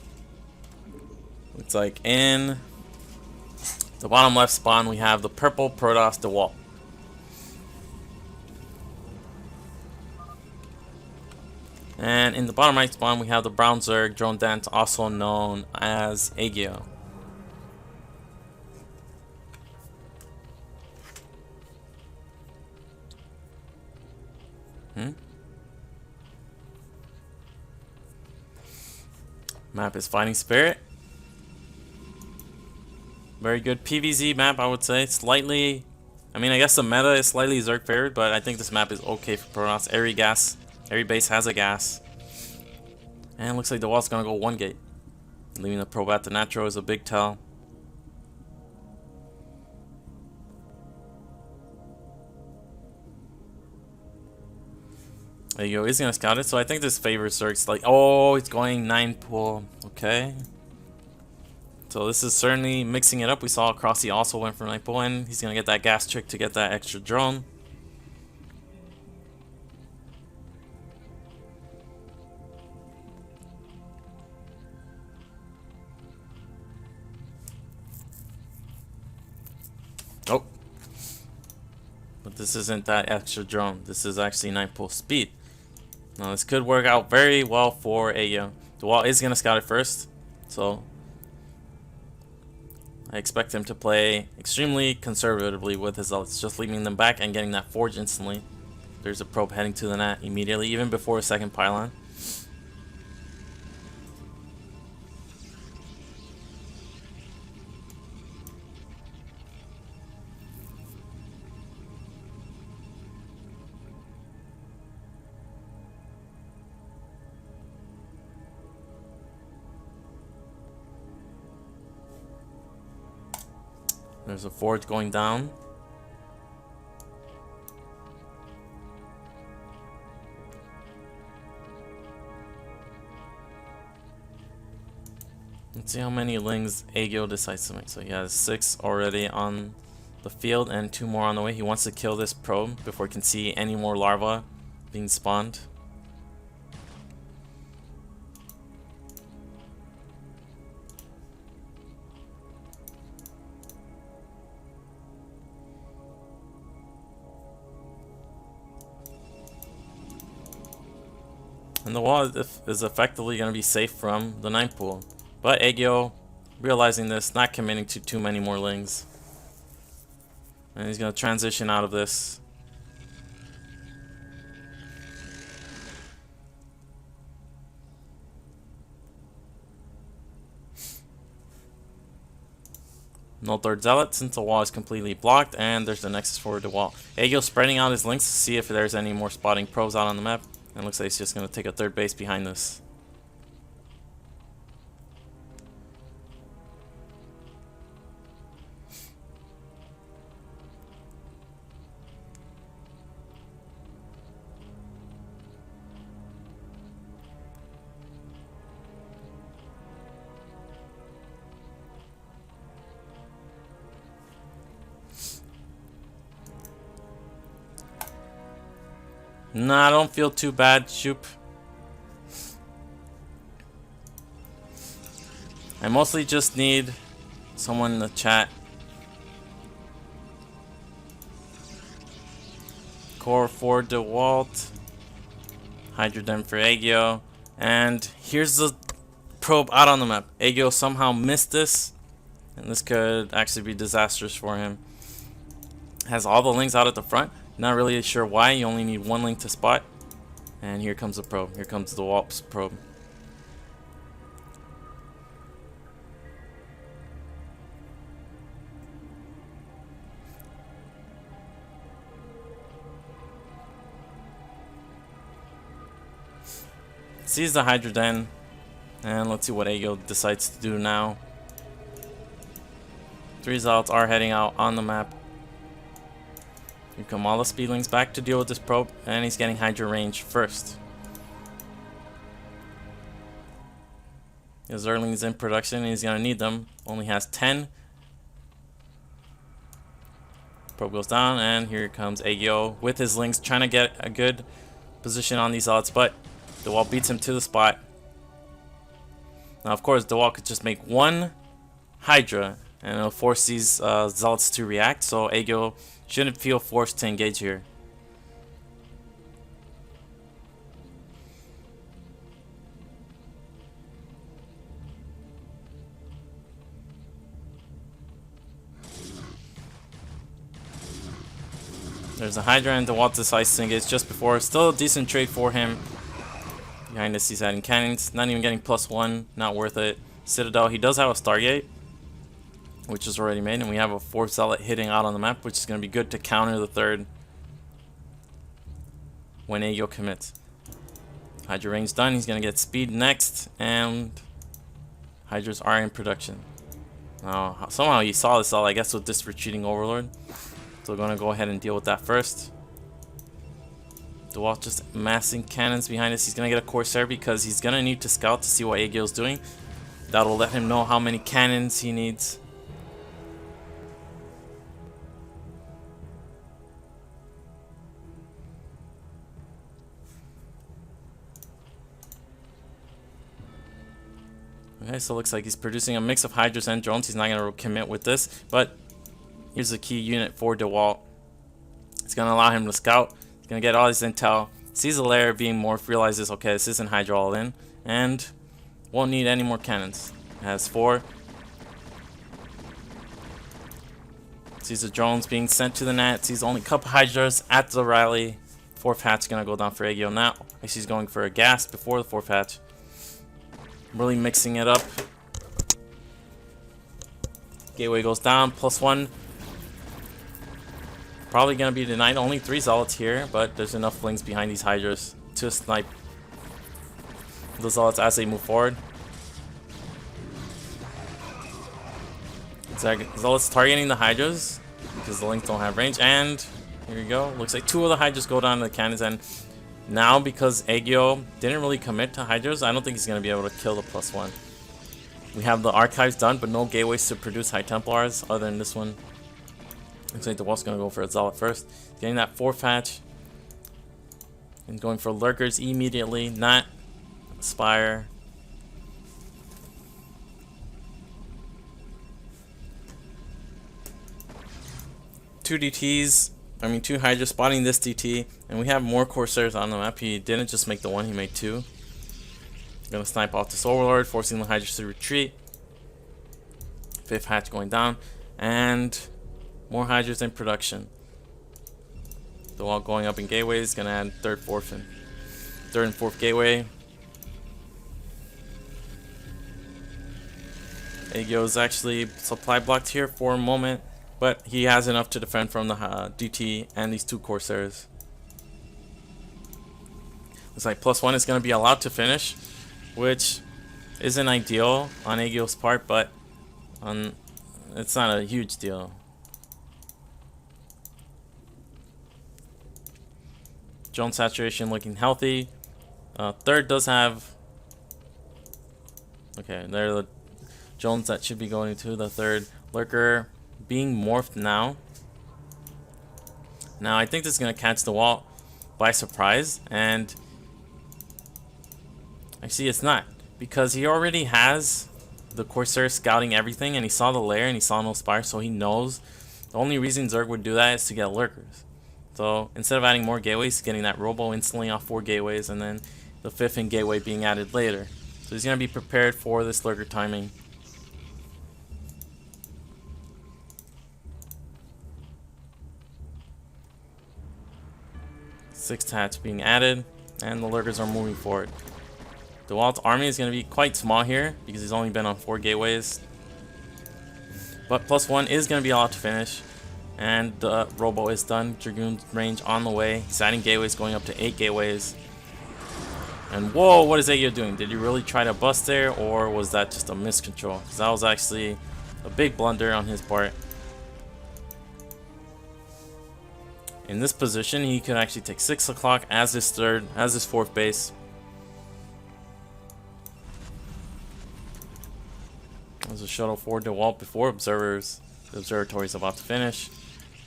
Looks like in the bottom left spawn we have the purple Protoss DeWalt. And in the bottom right spawn we have the brown Zerg Drone Dance, also known as Aegyo. Map is Fighting Spirit. Very good PvZ map, I would say. Slightly, I mean, I guess the meta is slightly Zerg favored, but I think this map is okay for Protoss. Every base has a gas. And it looks like the wall's gonna go 1 gate. Leaving the probe at the Natro is a big tell. There you go, he's gonna scout it, so I think this favors Zerg's like, oh, it's going 9 pull, okay. So this is certainly mixing it up. We saw Crossy also went for 9 pull, and he's gonna get that gas trick to get that extra drone. Oh. But this isn't that extra drone. This is actually 9 pull speed. Now this could work out very well for Aegyo. DeWalt is gonna scout it first, so I expect him to play extremely conservatively with his ults, just leaving them back and getting that forge instantly. There's a probe heading to the net immediately, even before a second pylon. There's a forge going down. Let's see how many lings Aegyo decides to make. So he has 6 already on the field and 2 more on the way. He wants to kill this probe before he can see any more larvae being spawned. And the wall is effectively going to be safe from the 9 pool. But Aegyo, realizing this, not committing to too many more lings. And he's going to transition out of this. No third zealot since the wall is completely blocked, and there's the nexus for the wall. Aegyo spreading out his links to see if there's any more spotting probes out on the map. And looks like he's just going to take a third base behind this. Nah, I don't feel too bad, Shoop. I mostly just need someone in the chat. Core for DeWalt. Hydrogen for Aegyo. And here's the probe out on the map. Aegyo somehow missed this. And this could actually be disastrous for him. Has all the links out at the front. Not really sure why. You only need one link to spot. And here comes the probe. Here comes the Walp's probe. Sees the Hydrogen. And let's see what Aegyo decides to do now. 3 zealots are heading out on the map. Here come all the speedlings back to deal with this probe, and he's getting Hydra range first. His Zerling's in production, and he's going to need them. Only has 10. Probe goes down, and here comes Aegyo with his links, trying to get a good position on these odds, but DeWalt beats him to the spot. Now, of course, DeWalt could just make one Hydra, and it'll force these zealots to react, so Aegyo shouldn't feel forced to engage here. There's a Hydra, and DeWalt decides to engage just before. Still a decent trade for him. Behind this, he's adding cannons. Not even getting +1. Not worth it. Citadel, he does have a Stargate, which is already made, and we have a 4th zealot hitting out on the map, which is going to be good to counter the 3rd when Aegyo commits. Hydra range done. He's going to get speed next, and Hydras are in production. Now, somehow he saw this all, I guess, with this retreating Overlord. So we're going to go ahead and deal with that first. DeWalt just massing cannons behind us. He's going to get a Corsair because he's going to need to scout to see what Aegyo's doing. That'll let him know how many cannons he needs. Okay, so it looks like he's producing a mix of Hydras and drones. He's not going to commit with this, but here's a key unit for DeWalt. It's going to allow him to scout. He's going to get all his intel. Sees the layer being morphed, realizes, okay, this isn't Hydra all in, and won't need any more cannons. Has 4. Sees the drones being sent to the net. Sees only a couple Hydras at the rally. 4th hatch going to go down for Aegyo now. He's going for a gas before the 4th hatch. Really mixing it up. Gateway goes down, +1. Probably going to be denied. Only 3 zealots here, but there's enough flings behind these Hydras to snipe the zealots as they move forward. Zealots targeting the Hydras because the links don't have range, and here we go. Looks like 2 of the Hydras go down to the cannons, and now because Aegyo didn't really commit to Hydras, I don't think he's going to be able to kill the +1. We have the archives done, but no gateways to produce High Templars other than this one. Looks like DeWalt's going to go for a Zealot first. Getting that 4th hatch. And going for Lurkers immediately, not Spire. Two Hydras spotting this DT, and we have more Corsairs on the map. He didn't just make the 1, he made 2. Gonna snipe off this Overlord, forcing the Hydras to retreat. 5th hatch going down, and more Hydras in production. The wall going up in gateways, gonna add 3rd, 4th, and 3rd and 4th gateway. Aegyo's actually supply blocked here for a moment, but he has enough to defend from the DT and these two Corsairs. Looks like +1 is going to be allowed to finish, which isn't ideal on Aegyo's part, but it's not a huge deal. Drone saturation looking healthy. Third does have... Okay, there are the drones that should be going to the third. Lurker being morphed now. Now I think this is going to catch the wall by surprise, and actually it's not, because he already has the Corsair scouting everything, and he saw the lair and he saw no spire, so he knows the only reason Zerg would do that is to get lurkers. So instead of adding more gateways, he's getting that robo instantly off 4 gateways, and then the 5th in gateway being added later. So he's going to be prepared for this lurker timing. Sixth hatch being added, and the lurkers are moving forward. DeWalt's army is going to be quite small here because he's only been on 4 gateways. But +1 is going to be allowed to finish. And the robo is done. Dragoon range on the way. He's adding gateways, going up to 8 gateways. And whoa, what is Aegyo doing? Did he really try to bust there, or was that just a miscontrol? Because that was actually a big blunder on his part. In this position, he could actually take 6 o'clock as his 4th base. There's a shuttle for DeWalt before observers. The observatory is about to finish.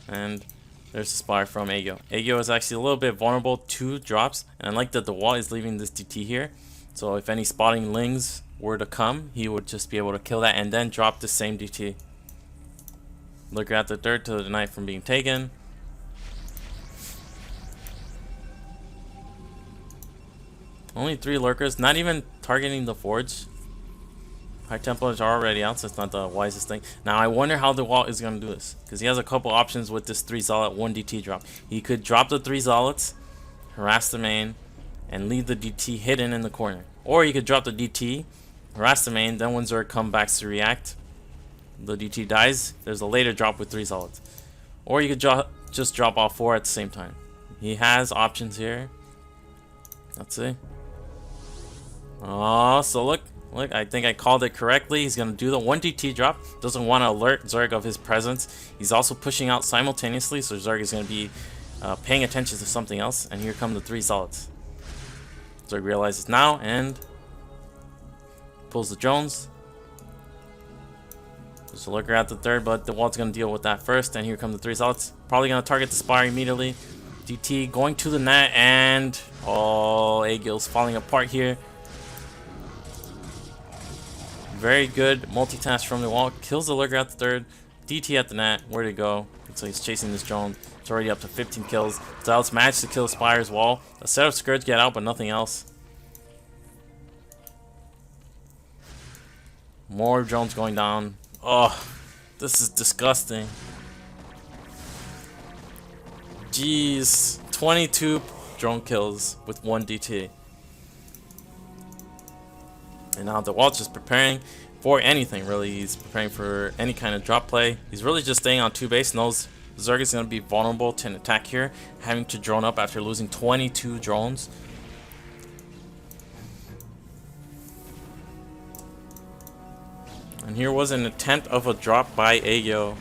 And there's a spire from Aegyo. Aegyo is actually a little bit vulnerable to drops, and I like that DeWalt is leaving this DT here. So if any spotting lings were to come, he would just be able to kill that and then drop the same DT. Lurker at the third to deny from being taken. Only 3 lurkers, not even targeting the forge. High Templars are already out, so it's not the wisest thing. Now I wonder how DeWalt is going to do this, because he has a couple options with this 3 Zealot 1 DT drop. He could drop the 3 Zealots, harass the main, and leave the DT hidden in the corner. Or he could drop the DT, harass the main, then when Zerg comes back to react, the DT dies, there's a later drop with 3 Zealots. Or you could just drop all 4 at the same time. He has options here. Let's see. Oh, so look, I think I called it correctly. He's going to do the 1 DT drop. Doesn't want to alert Zerg of his presence. He's also pushing out simultaneously, so Zerg is going to be paying attention to something else. And here come the 3 Zealots. Zerg realizes now and pulls the drones. There's a lurker at the third, but DeWalt's going to deal with that first. And here come the 3 Zealots. Probably going to target the spire immediately. DT going to the net, and oh, Aegyo's falling apart here. Very good multitask from DeWalt. Kills the lurker at the third. DT at the net. Where'd it go? So he's chasing this drone. It's already up to 15 kills. Zealots managed to kill Spire's wall. A set of Scourge get out, but nothing else. More drones going down. Oh, this is disgusting. Jeez. 22 drone kills with 1 DT. And now DeWalt's just preparing for anything, really. He's preparing for any kind of drop play. He's really just staying on 2 base. Knows Zerg is going to be vulnerable to an attack here, having to drone up after losing 22 drones. And here was an attempt of a drop by Aegyo.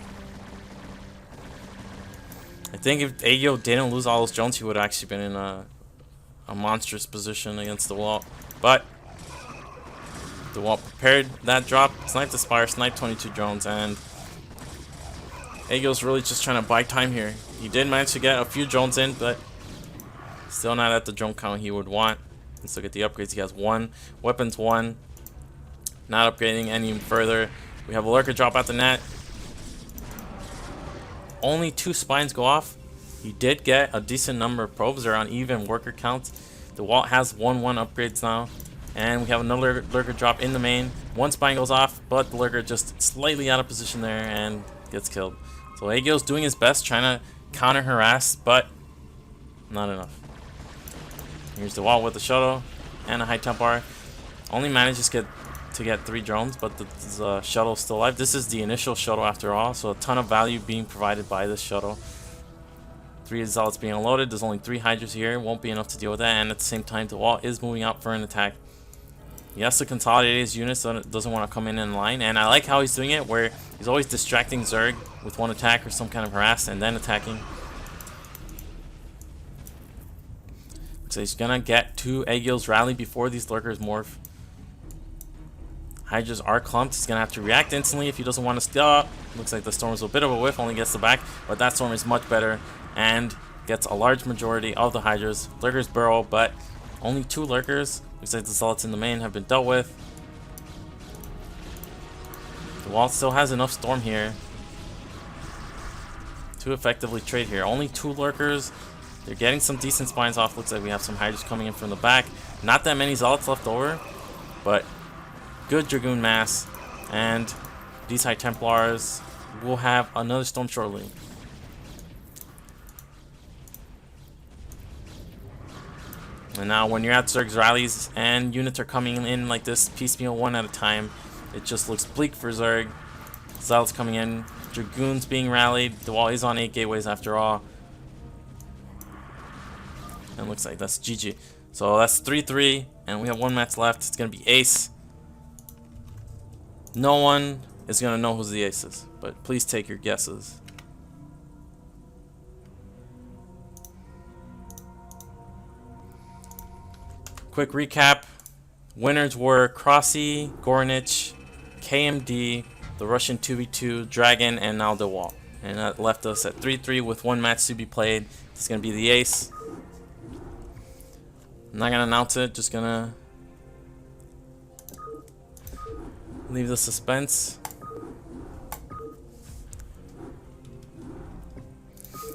I think if Aegyo didn't lose all those drones, he would have actually been in a monstrous position against DeWalt. But DeWalt prepared that drop, sniped the spire, sniped 22 drones, and Aegyo's really just trying to buy time here. He did manage to get a few drones in, but still not at the drone count he would want. Let's look at the upgrades. He has 1, weapons 1, not upgrading any further. We have a lurker drop at the net. Only 2 spines go off. He did get a decent number of probes. They're on even worker counts. DeWalt has 1-1 upgrades now. And we have another lurker drop in the main. 1 spine goes off, but the lurker just slightly out of position there and gets killed. So Aegyo's doing his best, trying to counter harass, but not enough. Here's DeWalt with the shuttle and a high Templar. Only manages to get to get 3 drones, but the shuttle is still alive. This is the initial shuttle after all, so a ton of value being provided by this shuttle. 3 zealots being unloaded. There's only 3 hydras here. Won't be enough to deal with that, and at the same time, DeWalt is moving up for an attack. He has to consolidate his units, so it doesn't want to come in line, and I like how he's doing it, where he's always distracting Zerg with one attack or some kind of harass, and then attacking. So he's gonna get 2 Aegils rally before these lurkers morph. Hydras are clumped. He's gonna have to react instantly if he doesn't want to stop. Looks like the storm is a bit of a whiff, only gets the back, but that storm is much better and gets a large majority of the hydras. Lurkers burrow, but only 2 lurkers. Looks like the zealots in the main have been dealt with. The wall still has enough storm here to effectively trade here. Only 2 lurkers. They're getting some decent spines off. Looks like we have some hydras coming in from the back. Not that many zealots left over, but good dragoon mass. And these high templars will have another storm shortly. And now when you're at Zerg's rallies and units are coming in like this, piecemeal, one at a time, it just looks bleak for Zerg. Zealots coming in, dragoons being rallied. The wall is on 8 gateways after all. And looks like that's GG. So that's 3-3, and we have 1 match left. It's going to be ace. No one is going to know who's the ace is, but please take your guesses. Quick recap. Winners were Crossy, Gornich, KMD, the Russian 2v2, Dragon, and now DeWalt. And that left us at 3-3 with 1 match to be played. This is going to be the ace. I'm not gonna announce it, just gonna leave the suspense.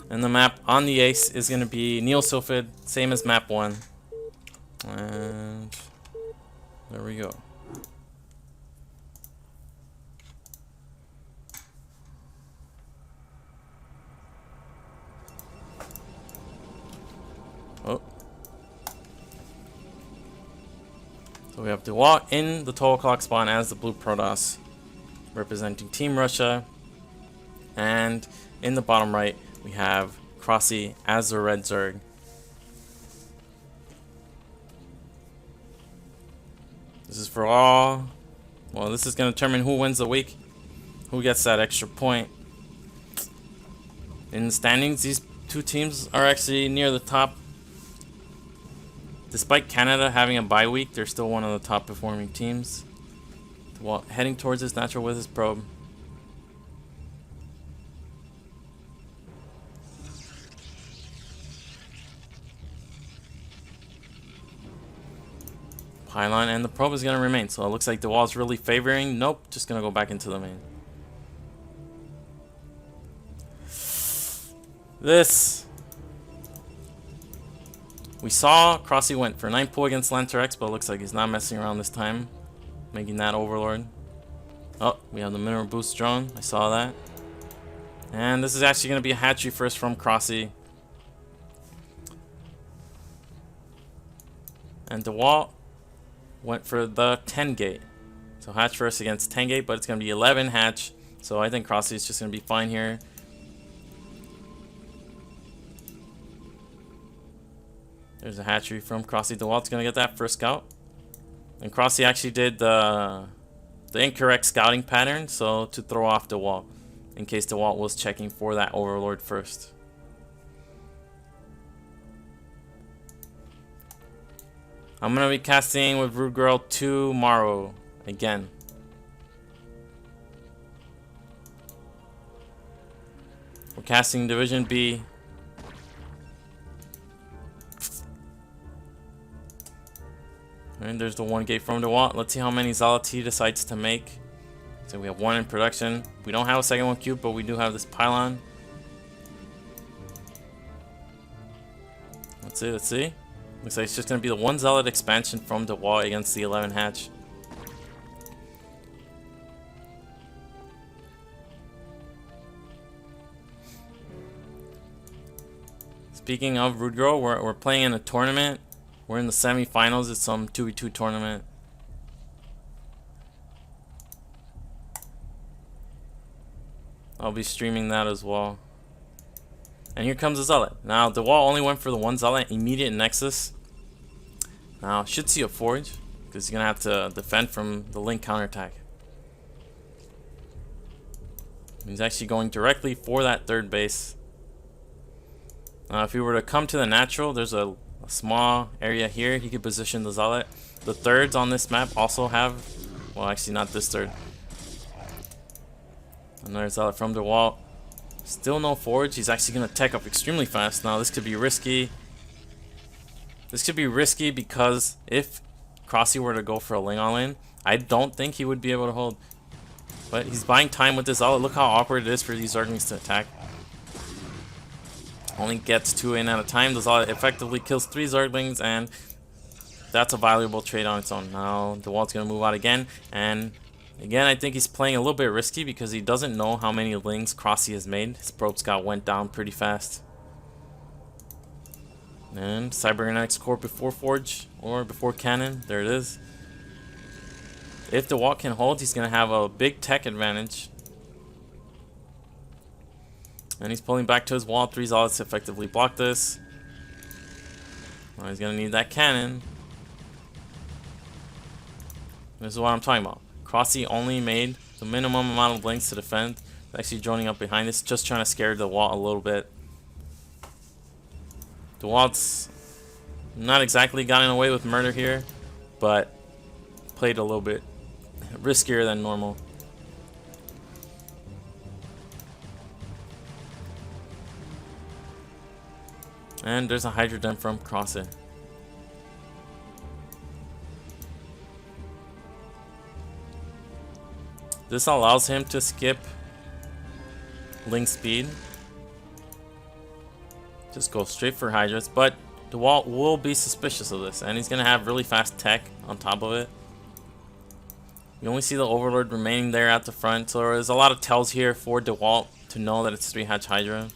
And the map on the ace is gonna be Neil Sylphid, same as map 1. And there we go. Oh. So we have DeWalt in the 12 o'clock spawn as the blue Protoss, representing Team Russia. And in the bottom right, we have Crossy as the red Zerg. This is for all. Well, this is going to determine who wins the week, who gets that extra point. In the standings, these 2 teams are actually near the top. Despite Canada having a bye week, they're still one of the top performing teams. While heading towards his natural with his probe. Pylon and the probe is going to remain. So it looks like the wall's really favoring. Nope, just going to go back into the main. This. We saw Crossy went for 9 pull against Lanterex, but it looks like he's not messing around this time. Making that Overlord. Oh, we have the mineral boost drone. I saw that. And this is actually going to be a hatchery first from Crossy. And DeWalt went for the 10 gate. So hatch first against 10 gate, but it's going to be 11 hatch. So I think Crossy is just going to be fine here. There's a hatchery from Crossy. DeWalt's going to get that first scout. And Crossy actually did the incorrect scouting pattern, so to throw off DeWalt, in case DeWalt was checking for that Overlord first. I'm going to be casting with Rude Girl tomorrow again. We're casting Division B. And there's the 1 gate from DeWalt. Let's see how many Zealots he decides to make. So we have 1 in production. We don't have a second one cube, but we do have this pylon. Let's see, let's see. Looks like it's just going to be the 1 Zealot expansion from DeWalt against the 11 hatch. Speaking of Rude Girl, we're playing in a tournament. We're in the semifinals. It's some 2v2 tournament. I'll be streaming that as well. And here comes the Zealot. Now, the wall only went for the one Zealot, immediate Nexus. Now, should see a Forge, because he's going to have to defend from the Link counterattack. He's actually going directly for that third base. Now, if he were to come to the natural, there's a small area here. He could position the Zealot. The thirds on this map also have, well, actually not this third. Another Zealot from the wall. Still no Forge. He's actually going to tech up extremely fast. Now, this could be risky. This could be risky because if Crossy were to go for a Ling on lane, I don't think he would be able to hold. But he's buying time with this Zealot. Look how awkward it is for these Zerglings to attack. Only gets 2 in at a time. The Zealot effectively kills 3 Zerglings, and that's a valuable trade on its own. Now the wall's going to move out again, and again I think he's playing a little bit risky because he doesn't know how many Lings Crossy has made. His probe scout went down pretty fast. And Cybernetics Core before Forge, or before Cannon. There it is. If the wall can hold, he's going to have a big tech advantage. And he's pulling back to his wall. 3 Zealots to effectively block this. Now he's going to need that cannon. This is what I'm talking about. Crossy only made the minimum amount of links to defend. He's actually joining up behind this, just trying to scare the wall a little bit. The wall's not exactly gotten away with murder here, but played a little bit riskier than normal. And there's a Hydrogen from Crossy. This allows him to skip Link speed. Just go straight for Hydras, but the wall will be suspicious of this, and he's going to have really fast tech on top of it. You only see the Overlord remaining there at the front, so there's a lot of tells here for DeWalt to know that it's 3-hatch Hydra.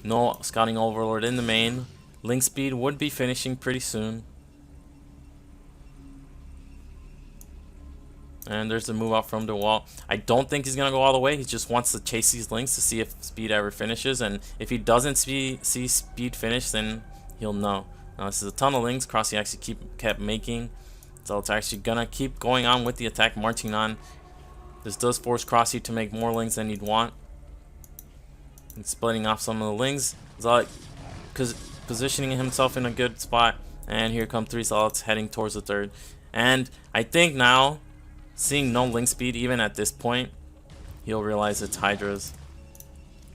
No Scouting Overlord in the main. Link speed would be finishing pretty soon. And there's the move out from the wall. I don't think he's going to go all the way. He just wants to chase these links to see if speed ever finishes. And if he doesn't see speed finish, then he'll know. Now, this is a ton of links. Crossy actually kept making. So it's actually going to keep going on with the attack, marching on. This does force Crossy to make more links than he'd want. And splitting off some of the links. Zealot positioning himself in a good spot. And here come 3 Zealots heading towards the third. And I think now, seeing no link speed even at this point, he'll realize it's Hydras.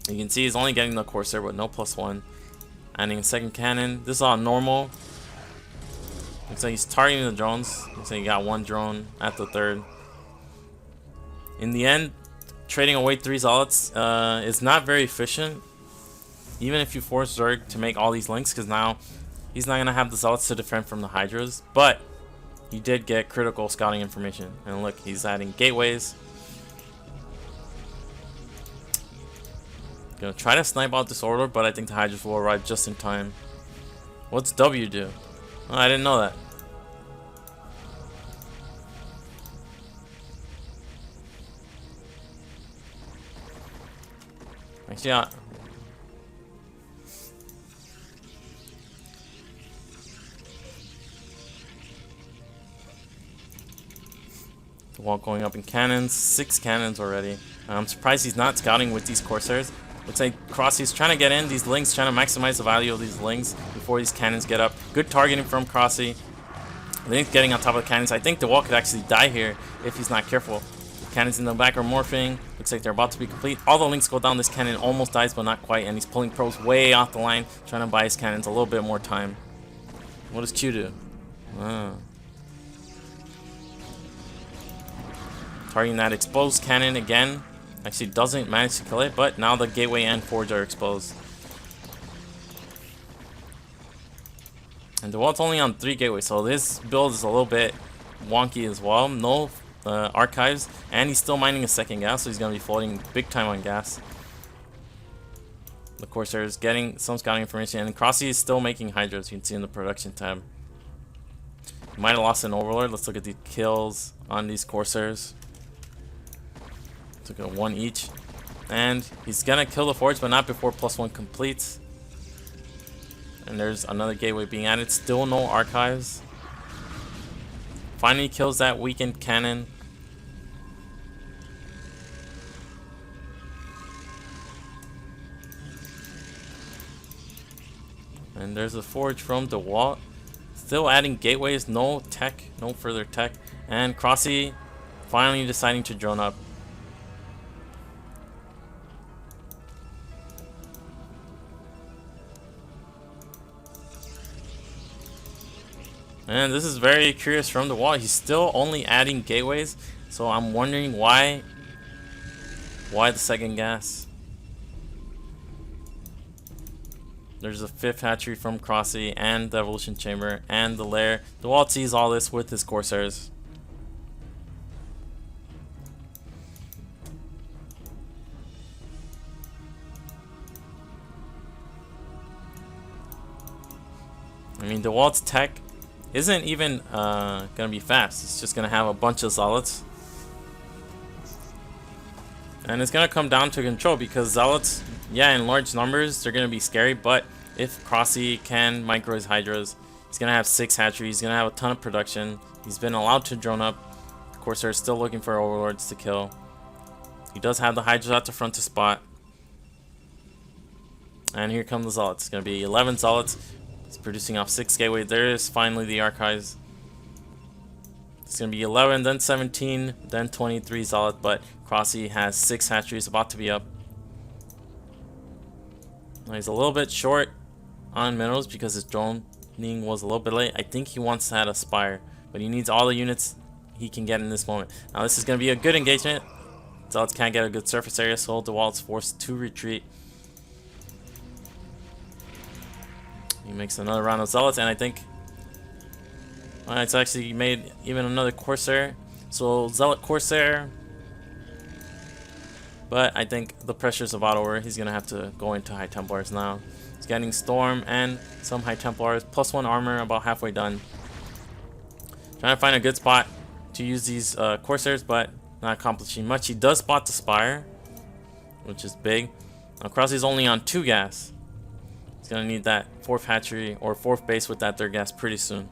You can see he's only getting the Corsair with no +1. Adding a second cannon. This is all normal. Looks like he's targeting the drones. Looks like he got 1 drone at the third. In the end, trading away 3 Zealots is not very efficient. Even if you force Zerg to make all these links, because now he's not going to have the Zealots to defend from the Hydras. But he did get critical scouting information. And look, he's adding gateways. Gonna try to snipe out this order, but I think the Hydras will arrive just in time. What's W do? Oh, I didn't know that. Actually, the wall going up in cannons. 6 cannons already. I'm surprised he's not scouting with these Corsairs. Looks like Crossy's trying to get in these links, trying to maximize the value of these links before these cannons get up. Good targeting from Crossy. Link's getting on top of the cannons. I think the wall could actually die here if he's not careful. Cannons in the back are morphing. Looks like they're about to be complete. All the links go down. This cannon almost dies, but not quite. And he's pulling probes way off the line, trying to buy his cannons a little bit more time. What does Q do? Targeting that exposed cannon again. Actually doesn't manage to kill it, but now the gateway and forge are exposed. And the wall's only on 3 gateways, so this build is a little bit wonky as well. No archives, and he's still mining a second gas, so he's going to be floating big time on gas. Of course, there's getting some scouting information, and Crossy is still making Hydras, you can see in the production tab. He might have lost an Overlord. Let's look at the kills on these Corsairs. Took a 1 each. And he's gonna kill the forge, but not before +1 completes. And there's another gateway being added. Still no archives. Finally kills that weakened cannon. And there's a forge from DeWalt. Still adding gateways, no tech, no further tech. And Crossy finally deciding to drone up. And this is very curious from DeWalt. He's still only adding gateways, so I'm wondering why the second gas. There's a 5th hatchery from Crossy and the evolution chamber and the lair. DeWalt sees all this with his Corsairs. I mean, DeWalt's tech isn't even gonna be fast. It's just gonna have a bunch of zealots. And it's gonna come down to control, because zealots, yeah, in large numbers, they're gonna be scary, but if Crossy can micro his hydras, he's gonna have 6 hatcheries, he's gonna have a ton of production. He's been allowed to drone up. Corsair is still looking for overlords to kill. He does have the hydras at the front to spot. And here come the zealots. It's gonna be 11 zealots. It's producing off 6 gateway. There is finally the archives. It's gonna be 11, then 17, then 23 zealot, but Crossy has 6 hatcheries about to be up. Now he's a little bit short on minerals because his droning was a little bit late. I think he wants to add a spire, but he needs all the units he can get in this moment. Now this is gonna be a good engagement. Zealots can't get a good surface area, so DeWalt's forced to retreat. He makes another round of zealots, and I think it's actually made even another Corsair. So Zealot Corsair, but I think the pressure's about over. He's gonna have to go into High Templars now. He's getting Storm and some High Templars, +1 armor, about halfway done. Trying to find a good spot to use these Corsairs, but not accomplishing much. He does spot the Spire, which is big. Now Crossy's only on 2 gas. He's gonna need that 4th hatchery or 4th base with that 3rd gas pretty soon.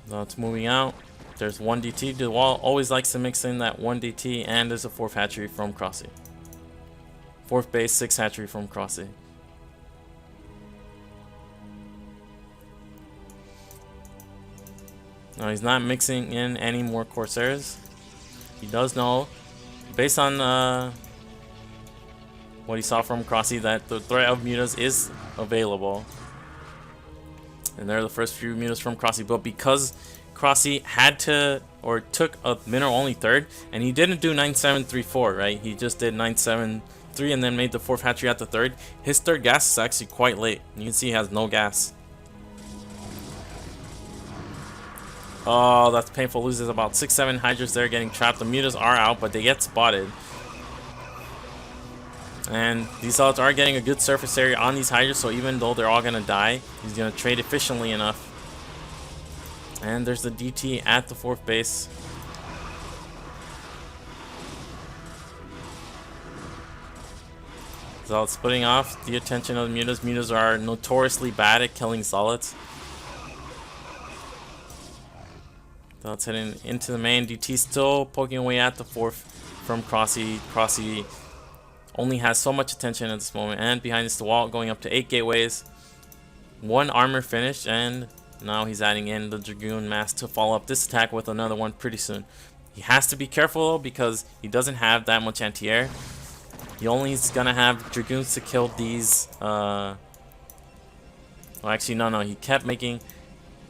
Now it's moving out. There's 1 DT. DeWalt always likes to mix in that 1 DT, and there's a 4th hatchery from Crossy. 4th base, 6th hatchery from Crossy. Now he's not mixing in any more Corsairs. He does know, based on what he saw from Crossy, that the threat of mutas is available. And they're the first few mutas from Crossy, but because Crossy had to, or took a mineral only 3rd, and he didn't do 9734, right? He just did 973 and then made the 4th hatchery at the 3rd. His 3rd gas is actually quite late. You can see he has no gas. Oh, that's painful. Loses about 6-7 hydras there, getting trapped. The mutas are out, but they get spotted. And these zealots are getting a good surface area on these hydras, so even though they're all gonna die, he's gonna trade efficiently enough. And there's the DT at the 4th base. Zealots splitting off the attention of the mutas. Mutas are notoriously bad at killing zealots. Zealots heading into the main. DT still poking away at the 4th from Crossy. Crossy only has so much attention at this moment. And behind this, DeWalt going up to 8 gateways. 1 armor finished, and now he's adding in the Dragoon mass to follow up this attack with another one pretty soon. He has to be careful though, because he doesn't have that much anti-air. He only is gonna have Dragoons to kill these. Well, actually, no. He kept making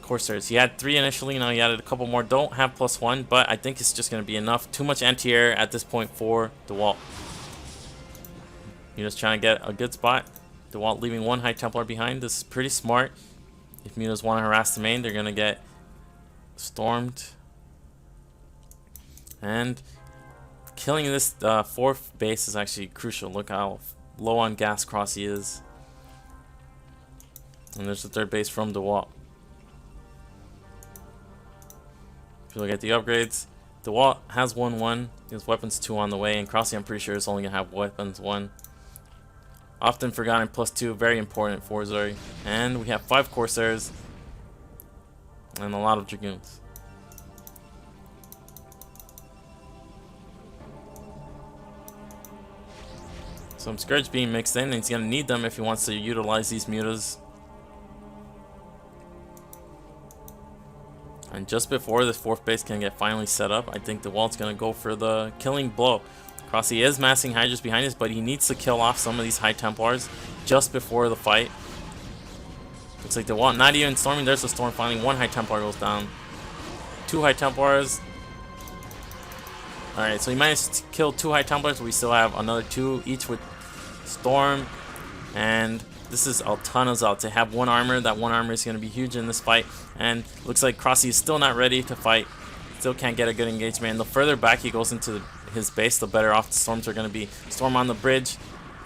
Corsairs. He had 3 initially, now he added a couple more. Don't have +1, but I think it's just gonna be enough. Too much anti-air at this point for DeWalt. You're just trying to get a good spot. DeWalt leaving 1 High Templar behind. This is pretty smart. If mutas want to harass the main, they're gonna get stormed. And killing this fourth base is actually crucial. Look how low on gas Crossy is. And there's the third base from DeWalt. If you look at the upgrades, DeWalt has 1-1. His weapons 2 on the way, and Crossy I'm pretty sure is only gonna have weapons 1. Often forgotten +2, very important for Zuri. And we have 5 Corsairs and a lot of Dragoons. Some Scourge being mixed in, and he's gonna need them if he wants to utilize these mutas. And just before this fourth base can get finally set up, I think DeWalt's gonna go for the killing blow. Crossy is massing Hydras behind us, but he needs to kill off some of these High Templars just before the fight. Looks like DeWalt not even storming. There's a storm finally. 1 High Templar goes down. 2 High Templars. Alright, so he managed to kill 2 High Templars. We still have another 2, each with Storm. And this is a ton of Zealot. To have 1 armor, that 1 armor is going to be huge in this fight. And looks like Crossy is still not ready to fight. Still can't get a good engagement. And the further back he goes into his base, the better off the storms are going to be. Storm on the bridge,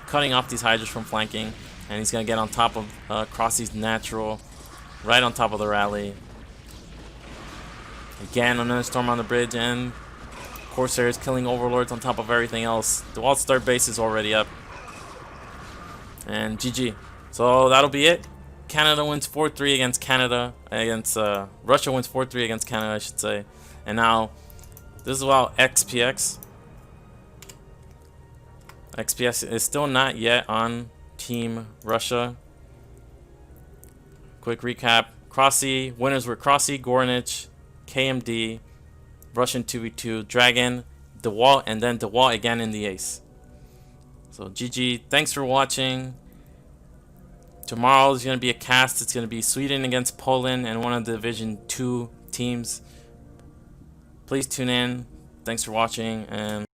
cutting off these Hydras from flanking. And he's going to get on top of Crossy's natural, right on top of the rally. Again, another storm on the bridge, and Corsairs killing Overlords on top of everything else. DeWalt's third base is already up. And GG. So that'll be it. Canada wins 4-3 against Canada, Russia wins 4-3 against Canada, I should say. And now, this is about XPX. XPX is still not yet on Team Russia. Quick recap. Crossy, winners were Crossy, Gornich, KMD, Russian 2v2, Dragon, DeWalt, and then DeWalt again in the ace. So GG, thanks for watching. Tomorrow is going to be a cast. It's going to be Sweden against Poland and one of the Division 2 teams. Please tune in. Thanks for watching. And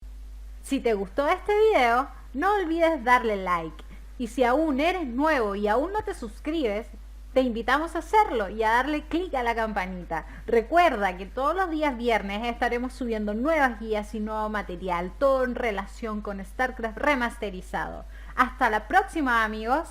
si te gustó este video, no olvides darle like. Y si aún eres nuevo y aún no te suscribes, te invitamos a hacerlo y a darle clic a la campanita. Recuerda que todos los días viernes estaremos subiendo nuevas guías y nuevo material, todo en relación con Starcraft remasterizado. Hasta la próxima, amigos.